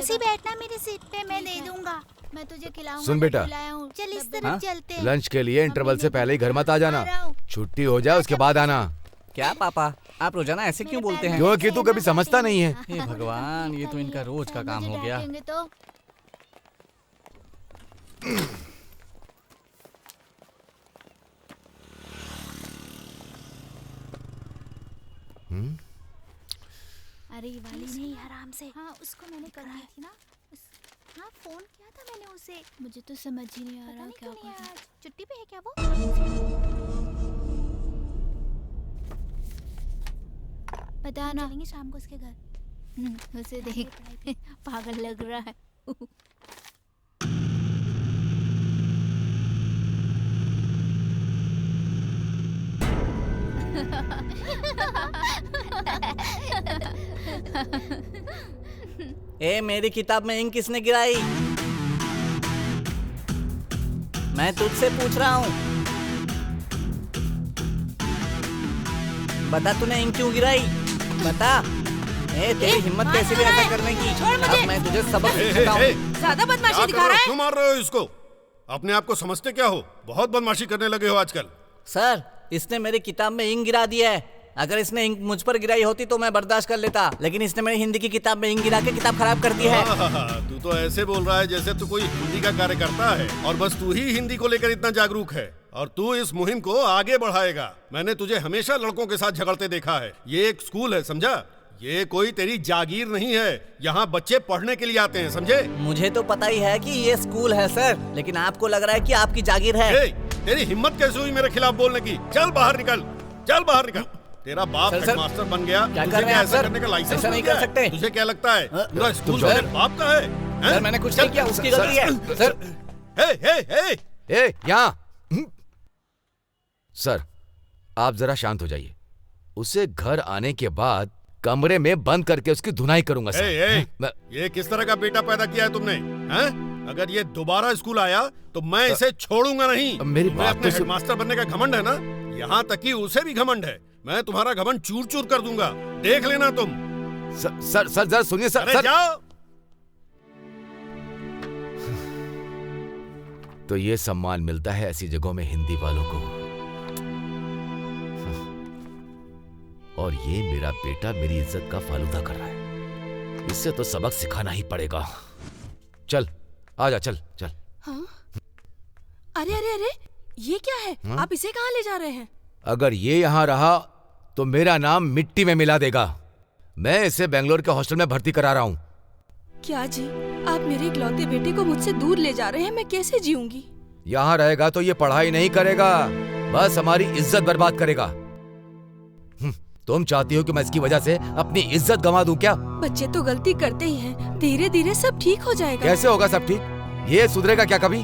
पास ही बैठना मेरी सीट पे, मैं दे दूंगा। मैं तुझे खिलाऊंगा। सुन बेटा, चल इस तरफ चलते हैं। लंच के लिए इंटरवल से पहले ही घर मत आ जाना। छुट्टी हो जाए उसके बाद आना। क्या पापा, आप रोजाना ऐसे क्यों बोलते हैं? क्योंकि तू कभी समझता नहीं है। हे भगवान, ये तो इनका रोज का काम हो गया। तो अरे वाली नहीं, आराम से। हाँ, उसको मैंने करनी थी ना। हाँ, फोन किया था मैंने उसे। मुझे तो समझ ही नहीं आ रहा क्या करना। छुट्टी पे है क्या वो? पता ना, चलेंगे शाम को उसके घर। उसे देख पागल लग रहा है। ए, मेरी किताब में इंक किसने गिराई? मैं तुझसे पूछ रहा हूँ, बता तूने इंक क्यों गिराई? बता। ए, तेरी हिम्मत कैसे भी ऐसा करने की? अब मैं तुझे सबक सिखाऊं। ज्यादा बदमाशी दिखा रहा है। क्यों मार रहे हो इसको? अपने आप को समझते क्या हो? बहुत बदमाशी करने लगे हो आजकल। सर, इसने मेरी किताब में इंक गिरा दिया है। अगर इसने इंक मुझ पर गिराई होती तो मैं बर्दाश्त कर लेता, लेकिन इसने मेरी हिंदी की किताब में इंक गिरा के किताब खराब कर दी है। तू तो ऐसे बोल रहा है जैसे तू कोई हिंदी का कार्यकर्ता है और बस तू ही हिंदी को लेकर इतना जागरूक है और तू इस मुहिम को आगे बढ़ाएगा। मैंने तुझे हमेशा लड़कों के साथ झगड़ते देखा है। ये एक स्कूल है, समझा? ये कोई तेरी जागीर नहीं है। यहाँ बच्चे पढ़ने के लिए आते हैं, समझे? मुझे तो पता ही है कि ये स्कूल है सर, लेकिन आपको लग रहा है कि आपकी जागीर है। तेरी हिम्मत कैसे हुई मेरे खिलाफ बोलने की? चल बाहर निकल, चल बाहर निकल। तेरा बाप हेडमास्टर बन गया, क्या तुझे कर रहे हैं ऐसा सर? करने का लाइसेंस ऐसा नहीं कर सकते। तुझे क्या लगता है पूरा स्कूल तेरे बाप का है? सर, मैंने कुछ नहीं किया, उसकी गलती है। सर, यहाँ सर, आप जरा शांत हो जाइए। उसे घर आने के बाद कमरे में बंद करके उसकी धुनाई करूंगा सर। ये किस तरह का बेटा पैदा किया है तुमने? अगर ये दोबारा स्कूल आया तो मैं इसे छोड़ूंगा नहीं। मेरी बात अपने हेडमास्टर बनने का घमंड है ना, यहाँ तक कि उसे भी घमंड है। मैं तुम्हारा घमंड चूर चूर कर दूंगा, देख लेना तुम। सर जरा सुनिए सर। अरे जाओ। तो ये सम्मान मिलता है ऐसी जगहों में हिंदी वालों को। और ये मेरा बेटा मेरी इज्जत का फालूदा कर रहा है। इससे तो सबक सिखाना ही पड़ेगा। चल आजा, चल चल। हाँ? अरे अरे अरे, ये क्या है? आप इसे कहाँ ले जा रहे हैं? अगर ये यहाँ रहा तो मेरा नाम मिट्टी में मिला देगा। मैं इसे बेंगलोर के हॉस्टल में भर्ती करा रहा हूँ। क्या जी, आप मेरे इकलौते बेटे को मुझसे दूर ले जा रहे हैं? मैं कैसे जीऊंगी? यहाँ रहेगा तो ये पढ़ाई नहीं करेगा, बस हमारी इज्जत बर्बाद करेगा। तुम चाहती हो कि मैं इसकी वजह से अपनी इज्जत गंवा दूं क्या? बच्चे तो गलती करते ही हैं, धीरे धीरे सब ठीक हो जाएगा। कैसे होगा सब ठीक? ये सुधरेगा क्या कभी?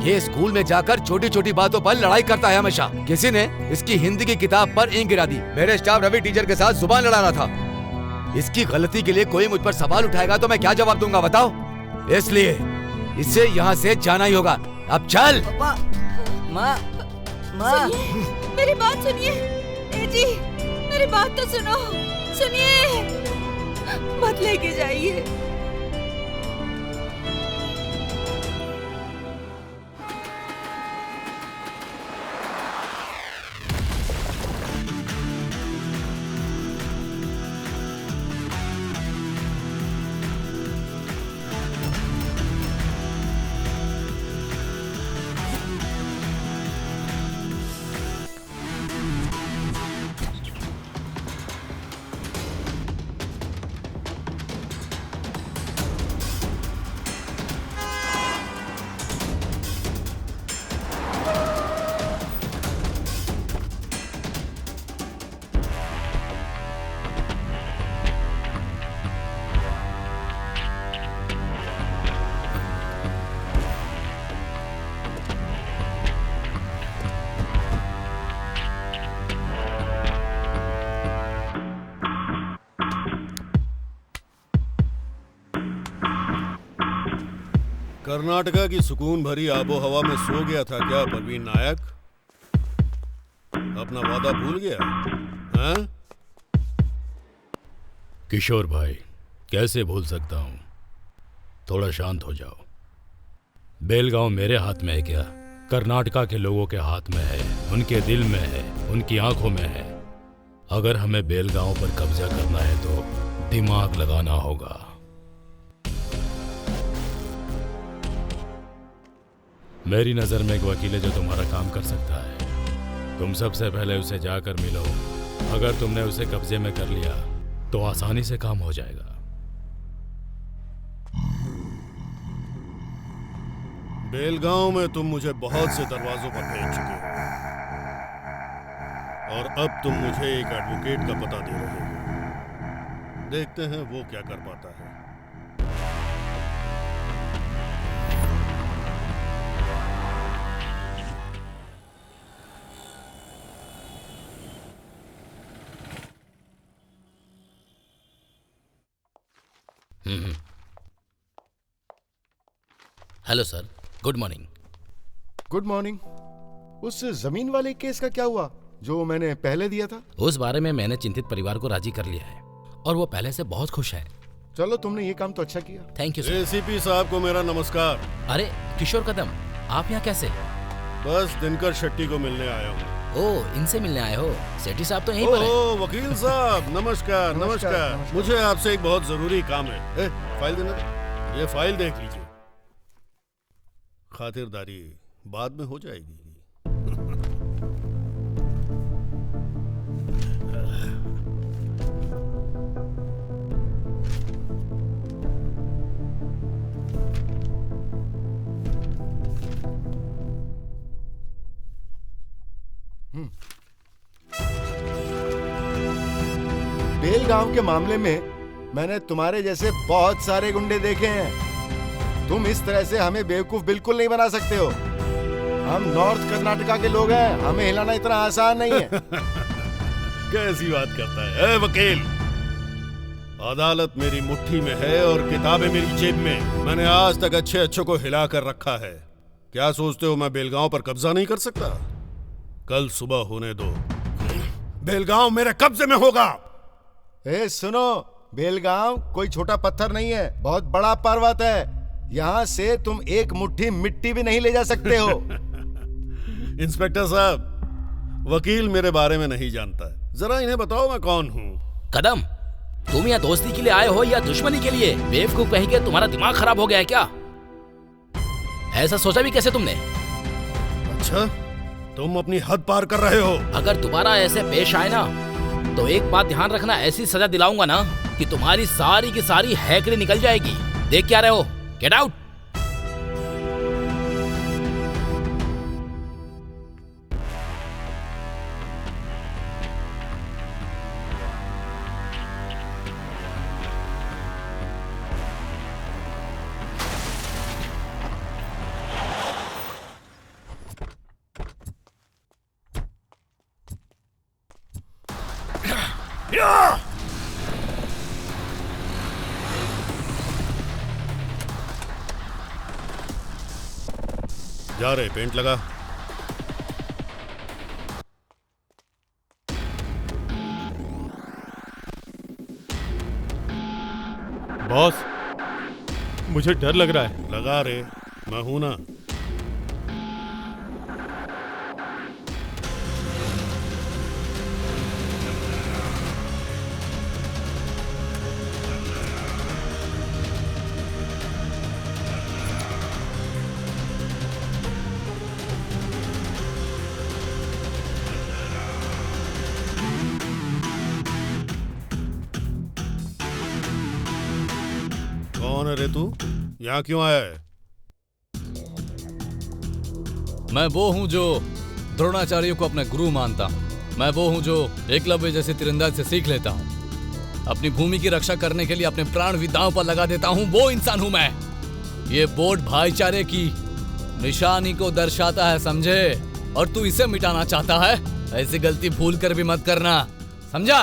ये स्कूल में जाकर छोटी छोटी बातों पर लड़ाई करता है हमेशा। किसी ने इसकी हिंदी की किताब पर इंक गिरा दी। मेरे स्टाफ रवि टीचर के साथ जुबान लड़ा रहा था। इसकी गलती के लिए कोई मुझ पर सवाल उठाएगा तो मैं क्या जवाब दूंगा बताओ? इसलिए इसे यहाँ से जाना ही होगा। अब चल। माँ, मेरी बात सुनिए। ए जी, मेरी बात तो सुनो, सुनिए, मत लेके जाइए। कर्नाटका की सुकून भरी आबो हवा में सो गया था क्या परवीन नायक? अपना वादा भूल गया? किशोर भाई, कैसे भूल सकता हूँ? थोड़ा शांत हो जाओ। बेलगांव मेरे हाथ में है क्या? कर्नाटका के लोगों के हाथ में है, उनके दिल में है, उनकी आंखों में है। अगर हमें बेलगांव पर कब्जा करना है तो दिमाग लगाना होगा। मेरी नजर में एक वकील है जो तुम्हारा काम कर सकता है। तुम सबसे पहले उसे जाकर मिलो। अगर तुमने उसे कब्जे में कर लिया तो आसानी से काम हो जाएगा। बेलगांव में तुम मुझे बहुत से दरवाजों पर भेज चुके हो और अब तुम मुझे एक एडवोकेट का पता दे रहे हो। देखते हैं वो क्या कर पाता है। Hello sir, good morning. Good morning. उस जमीन वाले केस का क्या हुआ जो मैंने पहले दिया था? उस बारे में मैंने चिंतित परिवार को राजी कर लिया है और वो पहले से बहुत खुश है। चलो, तुमने ये काम तो अच्छा किया। Thank you sir. एसीपी साहब को मेरा नमस्कार। अरे किशोर कदम, आप यहाँ कैसे? बस दिनकर शेट्टी को मिलने आया हूँ। ओह, इनसे मिलने आए हो? सेठी साहब तो यहीं पर हैं। ओह, वकील साहब नमस्कार। नमस्कार। मुझे आपसे एक बहुत जरूरी काम है। फाइल देना दो। ये फाइल देख लीजिए। खातिरदारी बाद में हो जाएगी। बेलगांव के मामले में मैंने तुम्हारे जैसे बहुत सारे गुंडे देखे हैं। तुम इस तरह से हमें बेवकूफ बिल्कुल नहीं बना सकते हो। हम नॉर्थ कर्नाटका के लोग हैं, हमें हिलाना इतना आसान नहीं है। कैसी बात करता है वकील? अदालत मेरी मुट्ठी में है और किताबें मेरी जेब में। मैंने आज तक अच्छे अच्छों को हिला कर रखा है। क्या सोचते हो मैं बेलगांव पर कब्जा नहीं कर सकता? कल सुबह होने दो, बेलगांव मेरे कब्जे में होगा। सुनो, बेलगांव कोई छोटा पत्थर नहीं है, बहुत बड़ा पर्वत है। यहाँ से तुम एक मुट्ठी मिट्टी भी नहीं ले जा सकते हो। इंस्पेक्टर साहब, वकील मेरे बारे में नहीं जानता है। जरा इन्हें बताओ मैं कौन हूँ। कदम, तुम यहाँ दोस्ती के लिए आए हो या दुश्मनी के लिए? बेवकूफ कहीं के तुम्हारा दिमाग खराब हो गया है क्या? ऐसा सोचा भी कैसे तुमने? अच्छा, तुम अपनी हद पार कर रहे हो। अगर दोबारा ऐसे पेश आए ना तो एक बात ध्यान रखना, ऐसी सजा दिलाऊंगा ना कि तुम्हारी सारी की सारी हैकड़ी निकल जाएगी। देख क्या रहे हो? Get out. जा रहे, पेंट लगा। बॉस, मुझे डर लग रहा है। लगा रे, मैं हूं ना। कौन है रे तू? यहाँ क्यों आया है? मैं वो हूँ जो द्रोणाचार्य को अपना गुरु मानता हूँ। मैं वो हूँ जो एकलव्य जैसे तीरंदाज से सीख लेता हूँ। अपनी भूमि की रक्षा करने के लिए अपने प्राण भी दांव पर लगा देता हूँ। वो इंसान हूँ मैं। ये बोर्ड भाईचारे की निशानी को दर्शाता है, समझे? और तू इसे मिटाना चाहता है? ऐसी गलती भूल कर भी मत करना, समझा?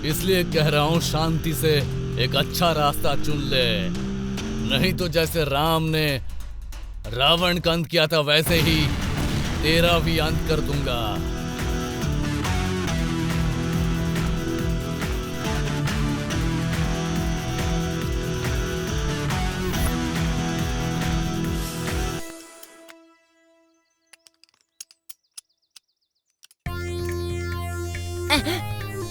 इसलिए कह रहा हूं शांति से एक अच्छा रास्ता चुन ले, नहीं तो जैसे राम ने रावण का अंत किया था वैसे ही तेरा भी अंत कर दूंगा।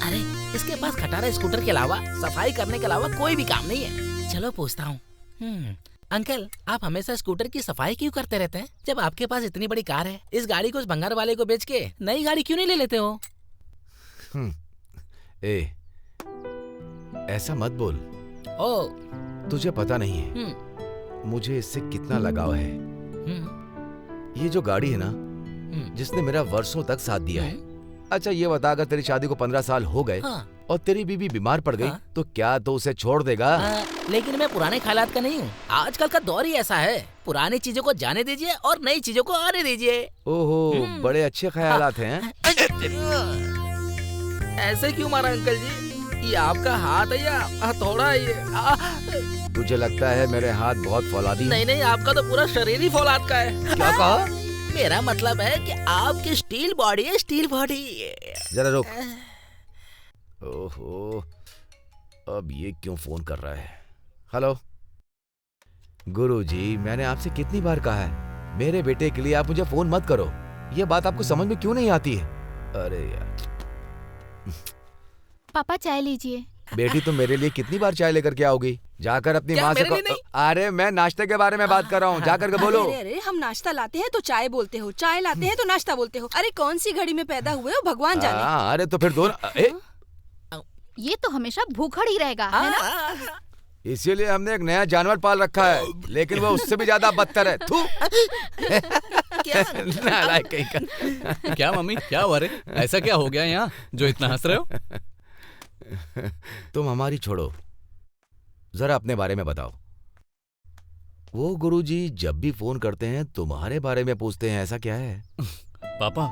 अरे इसके पास खटारा स्कूटर के अलावा सफाई करने के अलावा कोई भी काम नहीं है। चलो पूछता हूँ। अंकल, आप हमेशा स्कूटर की सफाई क्यों करते रहते हैं जब आपके पास इतनी बड़ी कार है? इस गाड़ी को उस भंगार वाले को बेच के नई गाड़ी क्यों नहीं ले लेते हो? ऐसा मत बोल। ओ, तुझे पता नहीं है मुझे इससे कितना लगाव है। ये जो गाड़ी है ना, जिसने मेरा वर्षों तक साथ दिया है। अच्छा ये बता, अगर तेरी शादी को 15 साल हो गए और तेरी बीवी बीमार पड़ गई तो क्या तो उसे छोड़ देगा? लेकिन मैं पुराने ख्यालात का नहीं हूँ। आजकल का दौर ही ऐसा है, पुरानी चीजों को जाने दीजिए और नई चीजों को आने दीजिए। ओहो, बड़े अच्छे ख्यालात हैं। ऐसे क्यों मारा अंकल जी? ये आपका हाथ है या हथौड़ा है ये? तुझे लगता है मेरे हाथ बहुत फौलादी? नहीं नहीं, आपका तो पूरा शरीर ही फौलाद का है। क्या कहा? मेरा मतलब है कि आपकी स्टील बॉडी है, स्टील बॉडी। जरा रुक। ओहो, अब ये क्यों फोन कर रहा है? हेलो गुरुजी, मैंने आपसे कितनी बार कहा है मेरे बेटे के लिए आप मुझे फोन मत करो। ये बात आपको समझ में क्यों नहीं आती है? अरे यार। पापा चाय लीजिए। बेटी तुम मेरे लिए कितनी बार चाय लेकर के आओगी? जाकर अपनी माँ से अरे मैं नाश्ते के बारे में बात कर रहा हूँ, जाकर के बोलो। अरे हम नाश्ता लाते हैं तो चाय बोलते हो, चाय लाते हैं तो नाश्ता बोलते हो। अरे कौन सी घड़ी में पैदा हुए हो भगवान जाने। अरे तो फिर दोनों ये तो हमेशा भूखड़ ही रहेगा, है ना? इसीलिए हमने एक नया जानवर पाल रखा है, लेकिन वो उससे भी ज्यादा बदतर है। थू। नालायक कहीं का। क्या मम्मी, क्या हुआ रे? ऐसा क्या हो गया यहाँ जो इतना हंस रहे हो? तुम हमारी छोड़ो, जरा अपने बारे में बताओ। वो गुरुजी जब भी फोन करते हैं तुम्हारे बारे में पूछते हैं, ऐसा क्या है? पापा,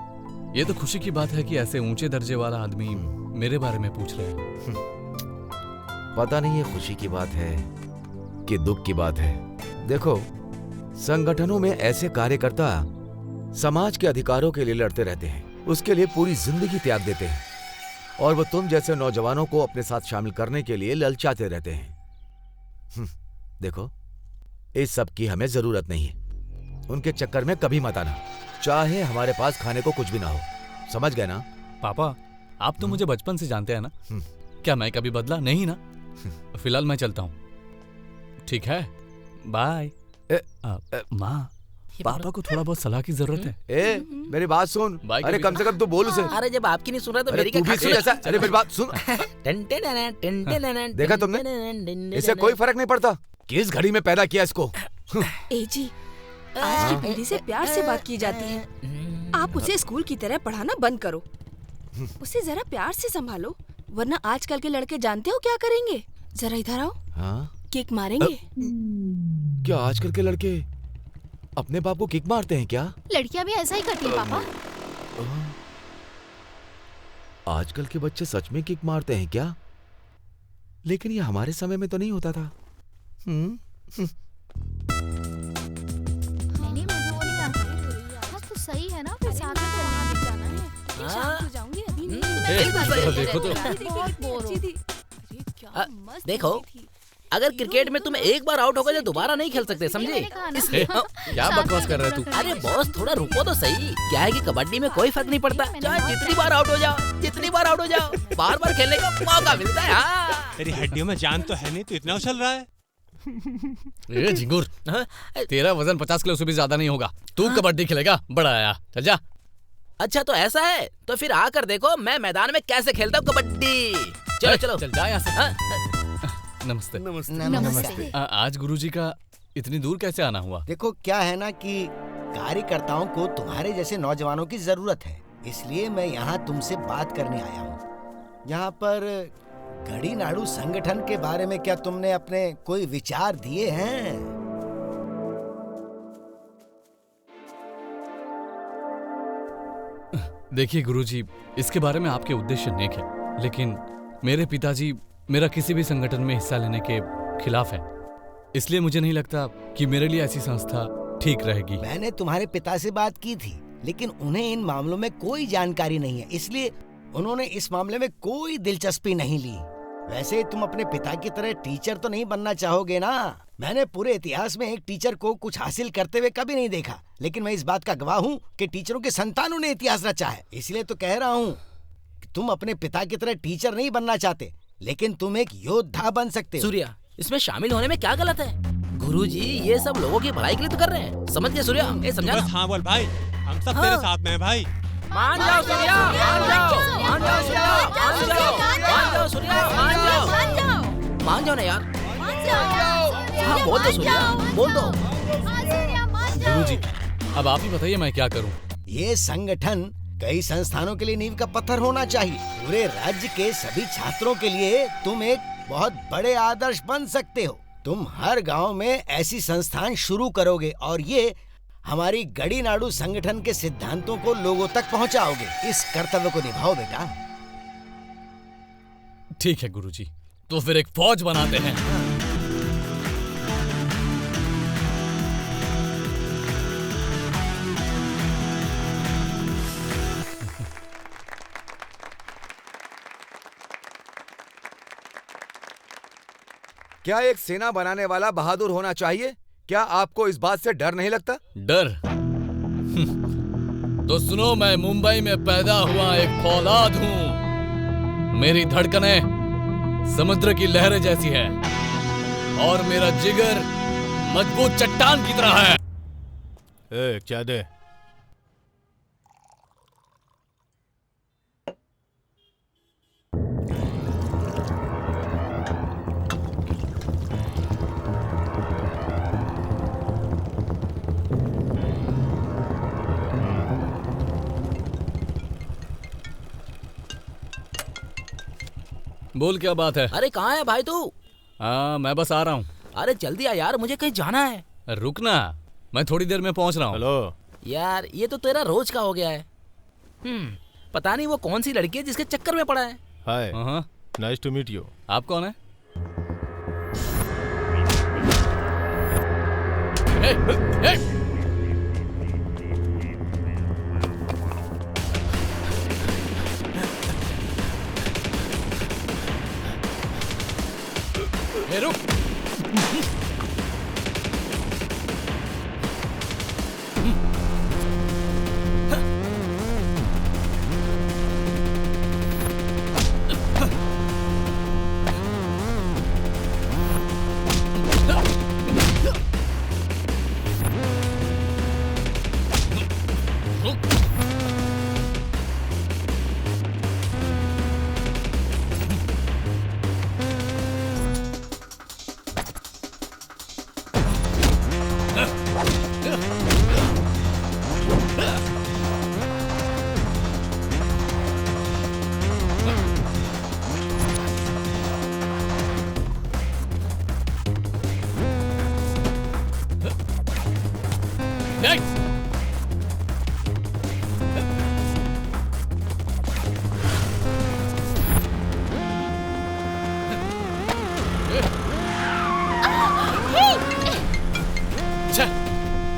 ये तो खुशी की बात है कि ऐसे ऊंचे दर्जे वाला आदमी मेरे बारे में पूछ रहे हैं। पता नहीं ये खुशी की बात है कि दुख की बात है। देखो, संगठनों में ऐसे कार्यकर्ता समाज के अधिकारों के लिए लड़ते रहते हैं, उसके लिए पूरी जिंदगी त्याग देते हैं, और वो तुम जैसे नौजवानों को अपने साथ शामिल करने के लिए ललचाते रहते हैं। देखो, इस सब की हमें जरूरत नहीं है। उनके चक्कर में कभी मत आना, चाहे हमारे पास खाने को कुछ भी ना हो। समझ गए ना? पापा, आप तो मुझे बचपन से जानते हैं ना। क्या मैं कभी बदला नहीं ना? फिलहाल मैं चलता हूँ, ठीक है? बाय। माँ, पापा को थोड़ा बहुत सलाह की जरूरत है। मेरी बात सुन। अरे कम से कम तू बोल उसे। अरे जब आपकी नहीं सुन रहा तो मेरी क्या सुन ऐसा? अरे मेरी बात सुन। देखा तुमने, इससे कोई फर्क नहीं पड़ता किस घड़ी में पैदा किया इसको। ए जी, आज की पीढ़ी से प्यार से बात की जाती है। आप उसे स्कूल की तरह पढ़ाना बंद करो, उसे जरा प्यार से संभालो, वरना आजकल के लड़के जानते हो क्या करेंगे? जरा इधर आओ। किक मारेंगे। क्या आजकल के लड़के अपने बाप को किक मारते हैं क्या? लड़कियां भी ऐसा ही करती हैं पापा। आजकल के बच्चे सच में किक मारते हैं क्या? लेकिन ये हमारे समय में तो नहीं होता था। नहीं, मुझे वो नहीं आता। तो सही है ना, फिर साथ में जाना है। शाम को जाऊंगी, अभी नहीं। देखो तो। देखो, अगर क्रिकेट में तुम एक बार आउट हो गए तो दोबारा नहीं खेल सकते, समझे? क्या बकवास कर रहे तू? अरे बॉस, थोड़ा रुको तो सही। क्या है कि कबड्डी में कोई फर्क नहीं पड़ता, चाहे जितनी बार आउट हो जाओ, जितनी बार आउट हो जाओ, बार बार खेलने का मौका मिलता है। तेरी हड्डियों में जान तो है नहीं, तो इतना उछल रहा है। ए झिंगुर, तेरा वजन 50 किलो से भी ज्यादा नहीं होगा। तू कबड्डी खेलेगा? बड़ा आया, चल जा। अच्छा तो ऐसा है, तो फिर आकर देखो मैं मैदान में कैसे खेलता हूँ कबड्डी। चलो चलो चल जा यहाँ से। नमस्ते। नमस्ते। आज गुरुजी का इतनी दूर कैसे आना हुआ? देखो क्या है ना कि कार्यकर्ताओं को तुम्हारे जैसे नौजवानों की जरूरत है, इसलिए मैं यहाँ तुमसे बात करने आया हूँ। यहाँ पर गड़ी नाड़ू संगठन के बारे में क्या तुमने अपने कोई विचार दिए हैं? देखिए गुरुजी, इसके बारे में आपके उद्देश्य नेक है, लेकिन मेरे पिताजी मेरा किसी भी संगठन में हिस्सा लेने के खिलाफ है, इसलिए मुझे नहीं लगता कि मेरे लिए ऐसी संस्था ठीक रहेगी। मैंने तुम्हारे पिता से बात की थी, लेकिन उन्हें इन मामलों में कोई जानकारी नहीं है, इसलिए उन्होंने इस मामले में कोई दिलचस्पी नहीं ली। वैसे तुम अपने पिता की तरह टीचर तो नहीं बनना चाहोगे ना? मैंने पूरे इतिहास में एक टीचर को कुछ हासिल करते हुए कभी नहीं देखा, लेकिन मैं इस बात का गवाह हूँ कि टीचरों के संतानों ने इतिहास रचा है। इसलिए तो कह रहा हूँ कि तुम अपने पिता की तरह टीचर नहीं बनना चाहते, लेकिन तुम एक योद्धा बन सकते हो। सूर्या, इसमें शामिल होने में क्या गलत है? गुरुजी ये सब लोगों की भलाई के लिए तो कर रहे हैं, समझ गए सूर्या? ये समझा ना? हाँ बोल भाई, हम सब तेरे साथ में हैं भाई। मान जाओ सूर्या, मान जाओ, मान जाओ सूर्या, मान जाओ, मान जाओ सूर्या, मान जाओ ना यार। हाँ बोल दो सूर्या, बोल दो। गुरुजी, अब आप ही बताइए मैं क्या करूं? ये संगठन कई संस्थानों के लिए नींव का पत्थर होना चाहिए। पूरे राज्य के सभी छात्रों के लिए तुम एक बहुत बड़े आदर्श बन सकते हो। तुम हर गांव में ऐसी संस्थान शुरू करोगे और ये हमारी गड़ी नाड़ू संगठन के सिद्धांतों को लोगों तक पहुंचाओगे। इस कर्तव्य को निभाओ बेटा। ठीक है गुरुजी, तो फिर एक फौज बनाते हैं। क्या एक सेना बनाने वाला बहादुर होना चाहिए? क्या आपको इस बात से डर नहीं लगता? डर? तो सुनो, मैं मुंबई में पैदा हुआ एक फौलाद हूँ। मेरी धड़कनें समुद्र की लहरें जैसी है और मेरा जिगर मजबूत चट्टान की तरह है। क्या दे? बोल क्या बात है? अरे कहाँ है भाई तू? हाँ मैं बस आ रहा हूँ। अरे जल्दी आ यार, मुझे कहीं जाना है। रुकना, मैं थोड़ी देर में पहुँच रहा हूँ। हेलो यार ये तो तेरा रोज का हो गया है। पता नहीं वो कौन सी लड़की है जिसके चक्कर में पड़ा है। हाय, हाँ नाइस टू मीट यू। आप कौन है? रुक।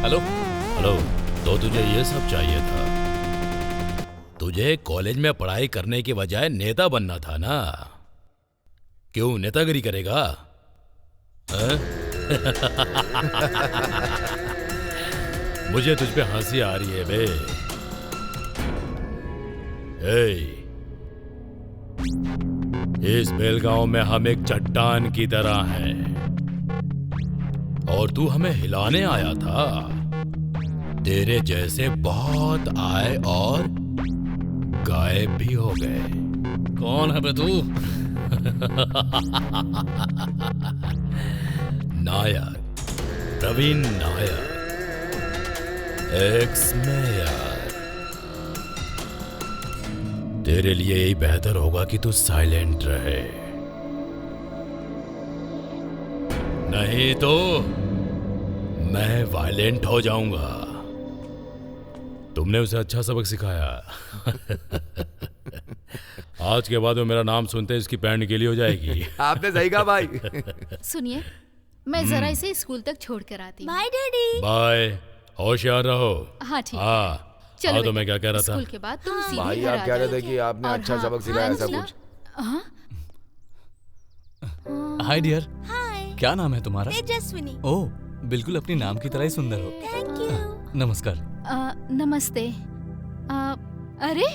हेलो हेलो, तो तुझे ये सब चाहिए था? तुझे कॉलेज में पढ़ाई करने के बजाय नेता बनना था ना? क्यों नेतागिरी करेगा? मुझे तुझ पे हंसी आ रही है बे। इस बेलगांव में हम एक चट्टान की तरह हैं और तू हमें हिलाने आया था। तेरे जैसे बहुत आए और गायब भी हो गए। कौन है बे तू? Nair, Praveen Nair, ex mayor. तेरे लिए यही बेहतर होगा कि तू साइलेंट रहे, नहीं तो मैं वायलेंट हो जाऊंगा। तुमने उसे अच्छा सबक सिखाया। आज के बाद वो मेरा नाम सुनते इसकी पैंट गीली हो जाएगी। आपने सही कहा भाई। सुनिए, मैं जरा इसे स्कूल तक छोड़ कर आती हूँ। Bye daddy. बाय, होशियार रहो। हाँ ठीक है। हाँ चलो तो मैं क्या कह रहा था? स्कूल के बाद तुम सीधे भाई घर आप आ कह रहे जाओ। थे कि आपने और अच्छा हाँ, सबक सिखाया, ऐसा अंजना, कुछ? हाँ? हाय डियर, हाय, क्या नाम है तुम्हारा? तेजस्विनी। ओह, बिल्कुल अपनी नाम की तरह ही सुंदर हो। Thank you. नमस्कार। नमस्ते। अरे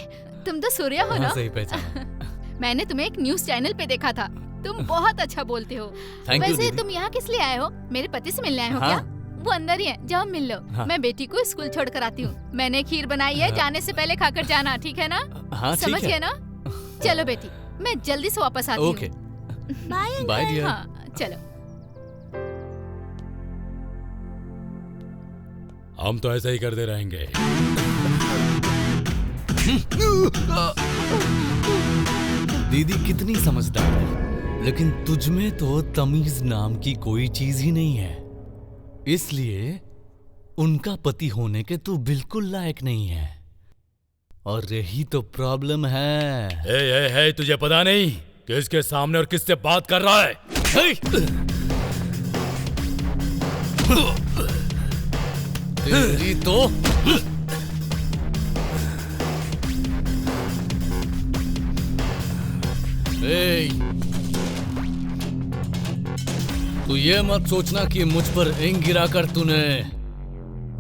तुम तो सूर्या हो ना? हाँ, सही पहचाना। मैंने तुम्हें एक न्यूज चैनल पे देखा था। तुम बहुत अच्छा बोलते हो। Thank you, वैसे दीदी। तुम यहाँ किस लिए आए हो? मेरे पति से मिलने आए हो हाँ। क्या? वो अंदर ही है, जाओ मिल लो। हाँ। मैं बेटी को स्कूल छोड़ कर आती हूँ। मैंने खीर बनाई है, जाने से पहले खाकर जाना, ठीक है ना? हाँ, ठीक समझ है। गए ना? चलो बेटी, मैं जल्दी से वापस आती हूँ। Okay, bye bye dear. हाँ चलो। हम तो ऐसा ही करते रहेंगे। दीदी कितनी समझदार है, लेकिन तुझमें तो तमीज नाम की कोई चीज ही नहीं है, इसलिए उनका पति होने के तू बिल्कुल लायक नहीं है। और यही तो प्रॉब्लम है। हे, तुझे पता नहीं किसके सामने और किससे बात कर रहा है? तेरी तो तू ये मत सोचना कि मुझ पर इंग गिराकर तूने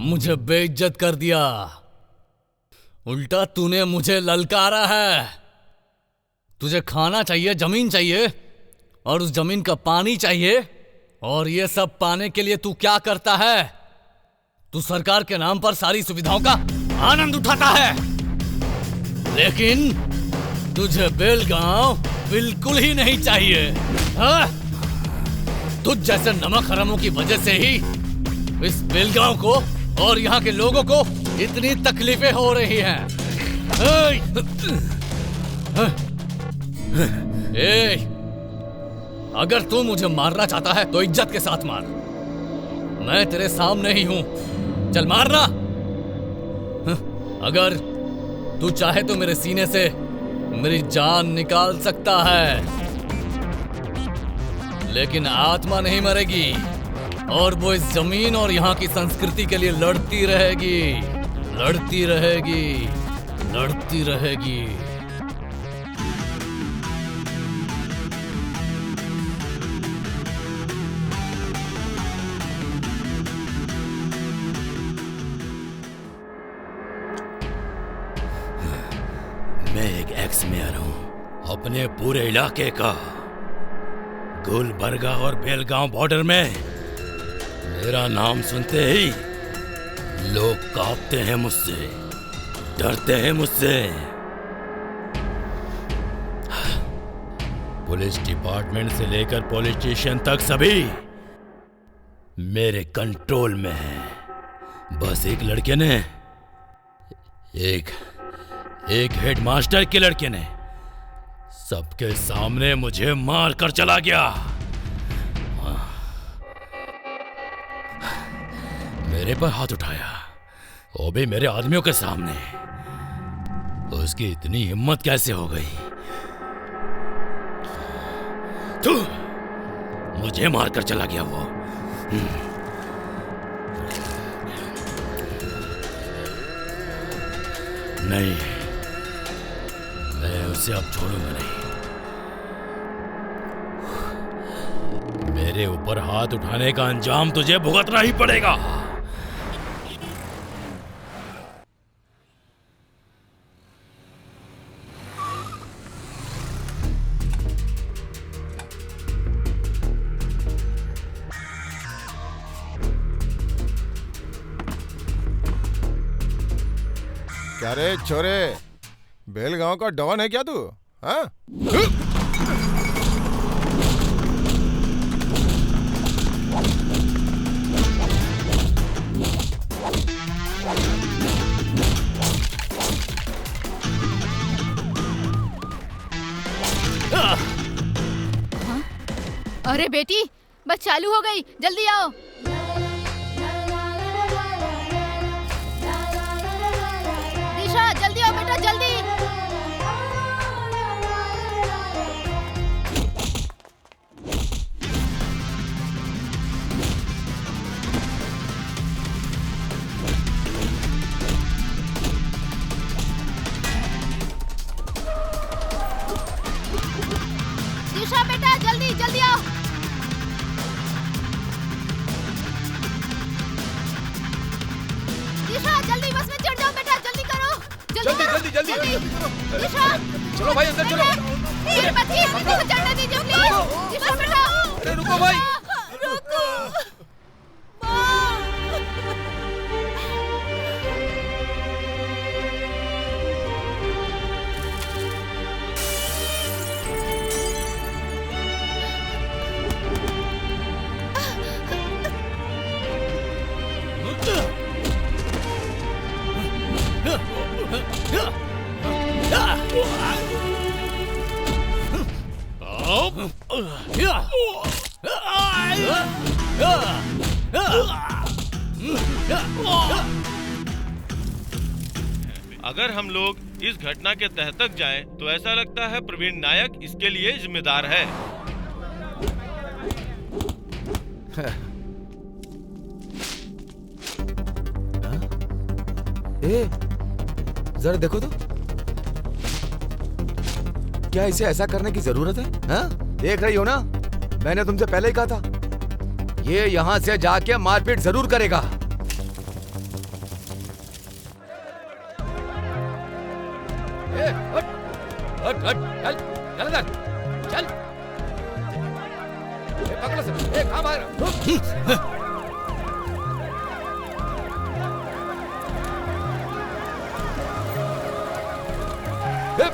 मुझे बेइज्जत कर दिया। उल्टा तूने मुझे ललकारा है। तुझे खाना चाहिए, जमीन चाहिए, और उस जमीन का पानी चाहिए, और ये सब पाने के लिए तू क्या करता है? तू सरकार के नाम पर सारी सुविधाओं का आनंद उठाता है, लेकिन तुझे बेलगांव बिल्कुल ही नहीं चाहिए। हाँ? तुझ जैसे नमक हरामों की वजह से ही इस बेलगांव को और यहाँ के लोगों को इतनी तकलीफें हो रही हैं। अगर तू मुझे मारना चाहता है तो इज्जत के साथ मार। मैं तेरे सामने ही हूं, चल मारना। अगर तू चाहे तो मेरे सीने से मेरी जान निकाल सकता है, लेकिन आत्मा नहीं मरेगी, और वो इस जमीन और यहाँ की संस्कृति के लिए लड़ती रहेगी, लड़ती रहेगी, लड़ती रहेगी। मैं एक एक्स मेयर हूँ अपने पूरे इलाके का। गुलबर्गा और बेलगांव बॉर्डर में मेरा नाम सुनते ही लोग कांपते हैं मुझसे, डरते हैं मुझसे। पुलिस डिपार्टमेंट से लेकर पुलिस स्टेशन तक सभी मेरे कंट्रोल में है। बस एक लड़के ने, एक हेडमास्टर के लड़के ने सबके सामने मुझे मार कर चला गया। मेरे पर हाथ उठाया, वो भी मेरे आदमियों के सामने। उसकी इतनी हिम्मत कैसे हो गई? तू मुझे मार कर चला गया वो। नहीं, मैं उसे अब छोड़ूंगा नहीं। मेरे ऊपर हाथ उठाने का अंजाम तुझे भुगतना ही पड़ेगा। क्या रे छोरे, बेलगांव का डॉन है क्या तू? हाँ? अरे बेटी, बस चालू हो गई, जल्दी आओ। दिशा जल्दी आओ बेटा, जल्दी। दिशा बेटा जल्दी जल्दी आओ। दिशा जल्दी बस में चढ़ जाओ बेटा, जल्दी करो। जल्दी जल्दी जल्दी दिशा चलो भाई अंदर चलो। अरे बच्ची हमको चढ़ने दीजिए प्लीज। बस बेटा। अरे रुको भाई। रुको। अगर हम लोग इस घटना के तह तक जाएं, तो ऐसा लगता है प्रवीण नायक इसके लिए जिम्मेदार है। ए, जरा देखो तो, क्या इसे ऐसा करने की जरूरत है? हाँ? देख रही हो ना, मैंने तुमसे पहले ही कहा था, ये यहाँ से जाके मारपीट जरूर करेगा। हट, चल, चल अंदर, चल। पकड़ो से, कहाँ भाग रहे हो?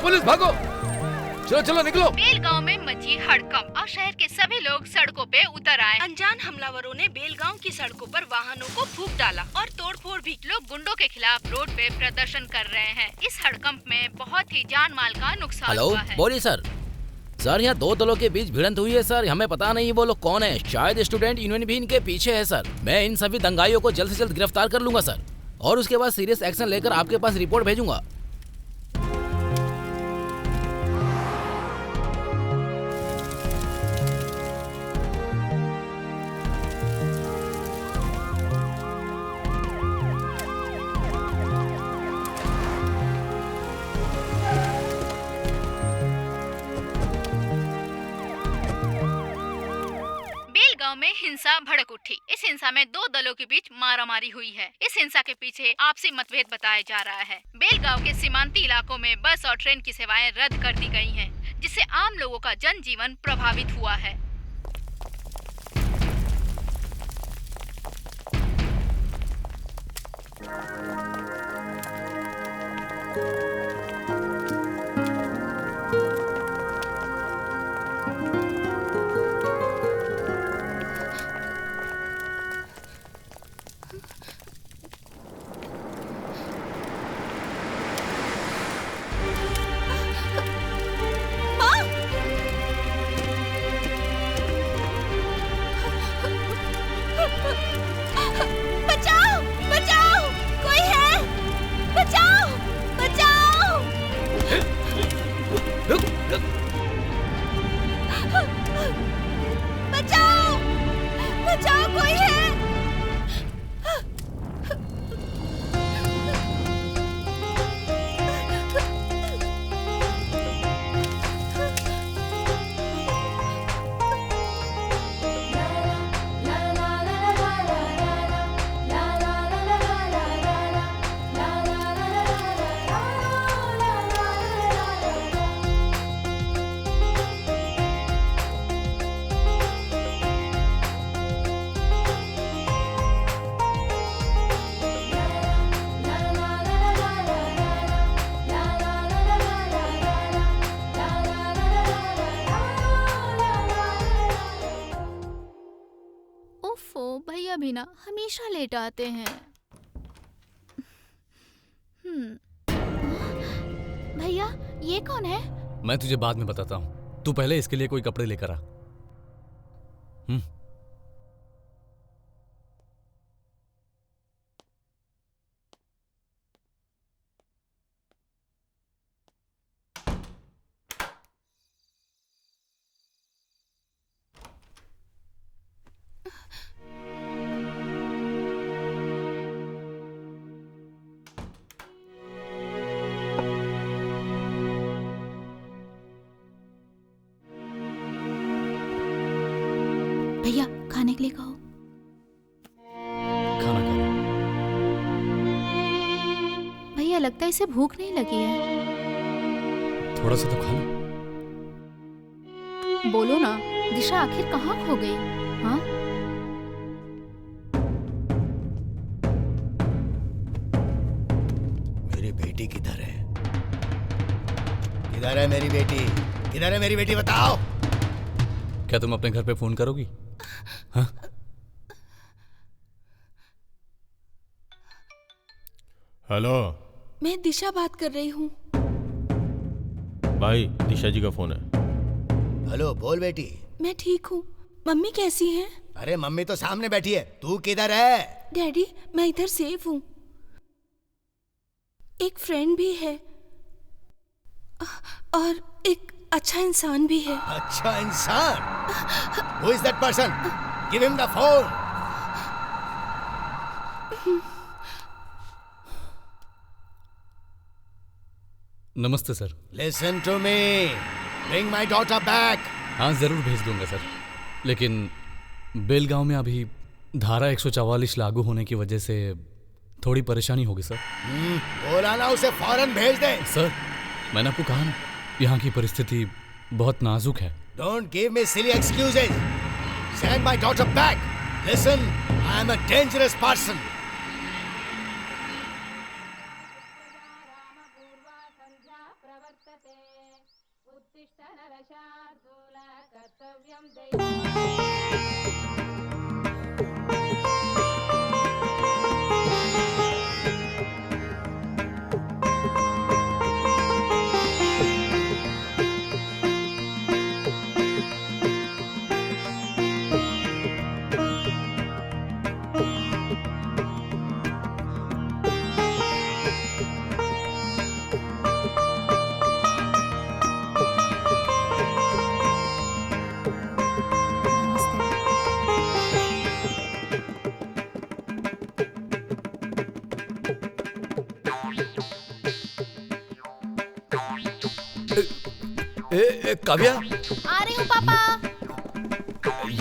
पुलिस भागो, चलो चलो निकलो। बेलगांव में मची हड़कंप और शहर के सभी लोग सड़कों पे उतर आए। अनजान हमलावरों ने बेलगांव की सड़कों पर वाहनों को फूंक डाला और तोड़फोड़ भी। लोग गुंडों के खिलाफ रोड पे प्रदर्शन कर रहे हैं। इस हड़कंप में बहुत ही जान माल का नुकसान हुआ है। बोलिए सर। सर यहाँ दो दलों के बीच भिड़ंत हुई है सर, हमें पता नहीं वो लोग कौन है। शायद स्टूडेंट यूनियन भी इनके पीछे है सर। मैं इन सभी दंगाइयों को जल्द से जल्द गिरफ्तार कर लूंगा सर, और उसके बाद सीरियस एक्शन लेकर आपके पास रिपोर्ट भेजूंगा। में हिंसा भड़क उठी। इस हिंसा में दो दलों के बीच मारामारी हुई है। इस हिंसा के पीछे आपसी मतभेद बताया जा रहा है। बेलगांव के सीमांती इलाकों में बस और ट्रेन की सेवाएं रद्द कर दी गई हैं, जिससे आम लोगों का जनजीवन प्रभावित हुआ है। भैया भी ना हमेशा लेट आते हैं। भैया ये कौन है? मैं तुझे बाद में बताता हूँ, तू पहले इसके लिए कोई कपड़े लेकर आ। भैया खाने के लिए कहो। खाना खा लो। भैया लगता है इसे भूख नहीं लगी है। थोड़ा सा तो खा लो। बोलो ना, दिशा आखिर कहाँ खो गई? हाँ मेरी बेटी किधर है? किधर है मेरी बेटी? किधर है मेरी बेटी, बताओ। क्या तुम अपने घर पे फोन करोगी? हाँ? हेलो मैं दिशा बात कर रही हूँ। भाई, दिशा जी का फोन है। हेलो, बोल बेटी। मैं ठीक हूँ। मम्मी कैसी हैं? अरे मम्मी तो सामने बैठी है, तू किधर है? डैडी मैं इधर सेफ हूँ। एक फ्रेंड भी है और एक अच्छा इंसान भी है। अच्छा इंसान? Who is that person? Give him the phone. नमस्ते sir. Listen to me. Bring my daughter back. हाँ जरूर भेज दूंगा सर, लेकिन बेलगांव में अभी धारा 144 लागू होने की वजह से थोड़ी परेशानी होगी सर। बोला ना उसे फौरन भेज दे। सर मैंने आपको कहा ना, यहाँ की परिस्थिति बहुत नाजुक है। Don't give me silly excuses. Send my daughter back. Listen, I am a dangerous person. Kavya, आ रही हूँ पापा।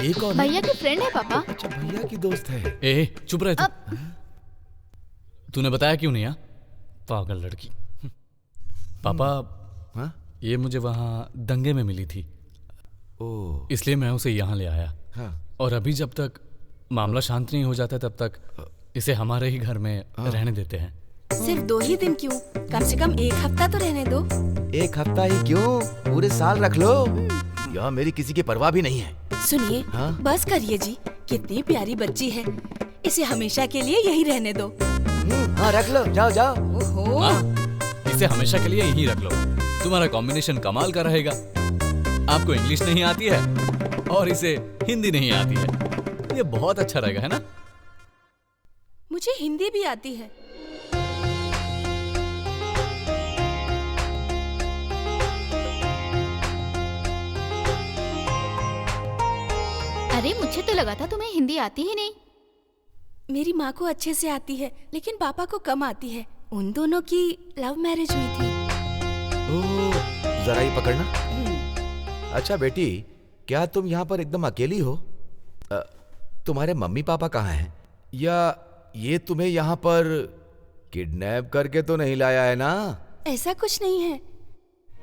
ये कौन है? भैया की फ्रेंड है पापा। अच्छा भैया की दोस्त है। ए चुप रहे तू। तूने बताया क्यों नहीं? पागल लड़की। पापा हाँ? ये मुझे वहाँ दंगे में मिली थी, इसलिए मैं उसे यहाँ ले आया। हाँ। और अभी जब तक मामला शांत नहीं हो जाता तब तक इसे हमारे ही घर में रहने देते हैं। सिर्फ 2 ही दिन क्यों, कम से कम 1 हफ्ता तो रहने दो। 1 हफ्ता ही क्यों, पूरे साल रख लो। यहाँ मेरी किसी की परवाह भी नहीं है। सुनिए, हाँ? बस करिए जी, कितनी प्यारी बच्ची है, इसे हमेशा के लिए यही रहने दो। हाँ रख लो, जाओ जाओ। ओहो। इसे हमेशा के लिए यहीं रख लो। तुम्हारा कॉम्बिनेशन कमाल का रहेगा। आपको इंग्लिश नहीं आती है और इसे हिंदी नहीं आती है, ये बहुत अच्छा रहेगा, है ना? मुझे हिंदी भी आती है। अरे मुझे तो लगा था तुम्हें हिंदी आती ही नहीं। मेरी माँ को अच्छे से आती है, लेकिन पापा को कम आती है। उन दोनों की लव मैरिज हुई थी। ओह, जरा ही पकड़ना। अच्छा बेटी, क्या तुम यहाँ पर एकदम अकेली हो? तुम्हारे मम्मी पापा कहाँ हैं? या ये तुम्हें यहाँ पर किडनैप करके तो नहीं लाया है ना? ऐसा कुछ नहीं है।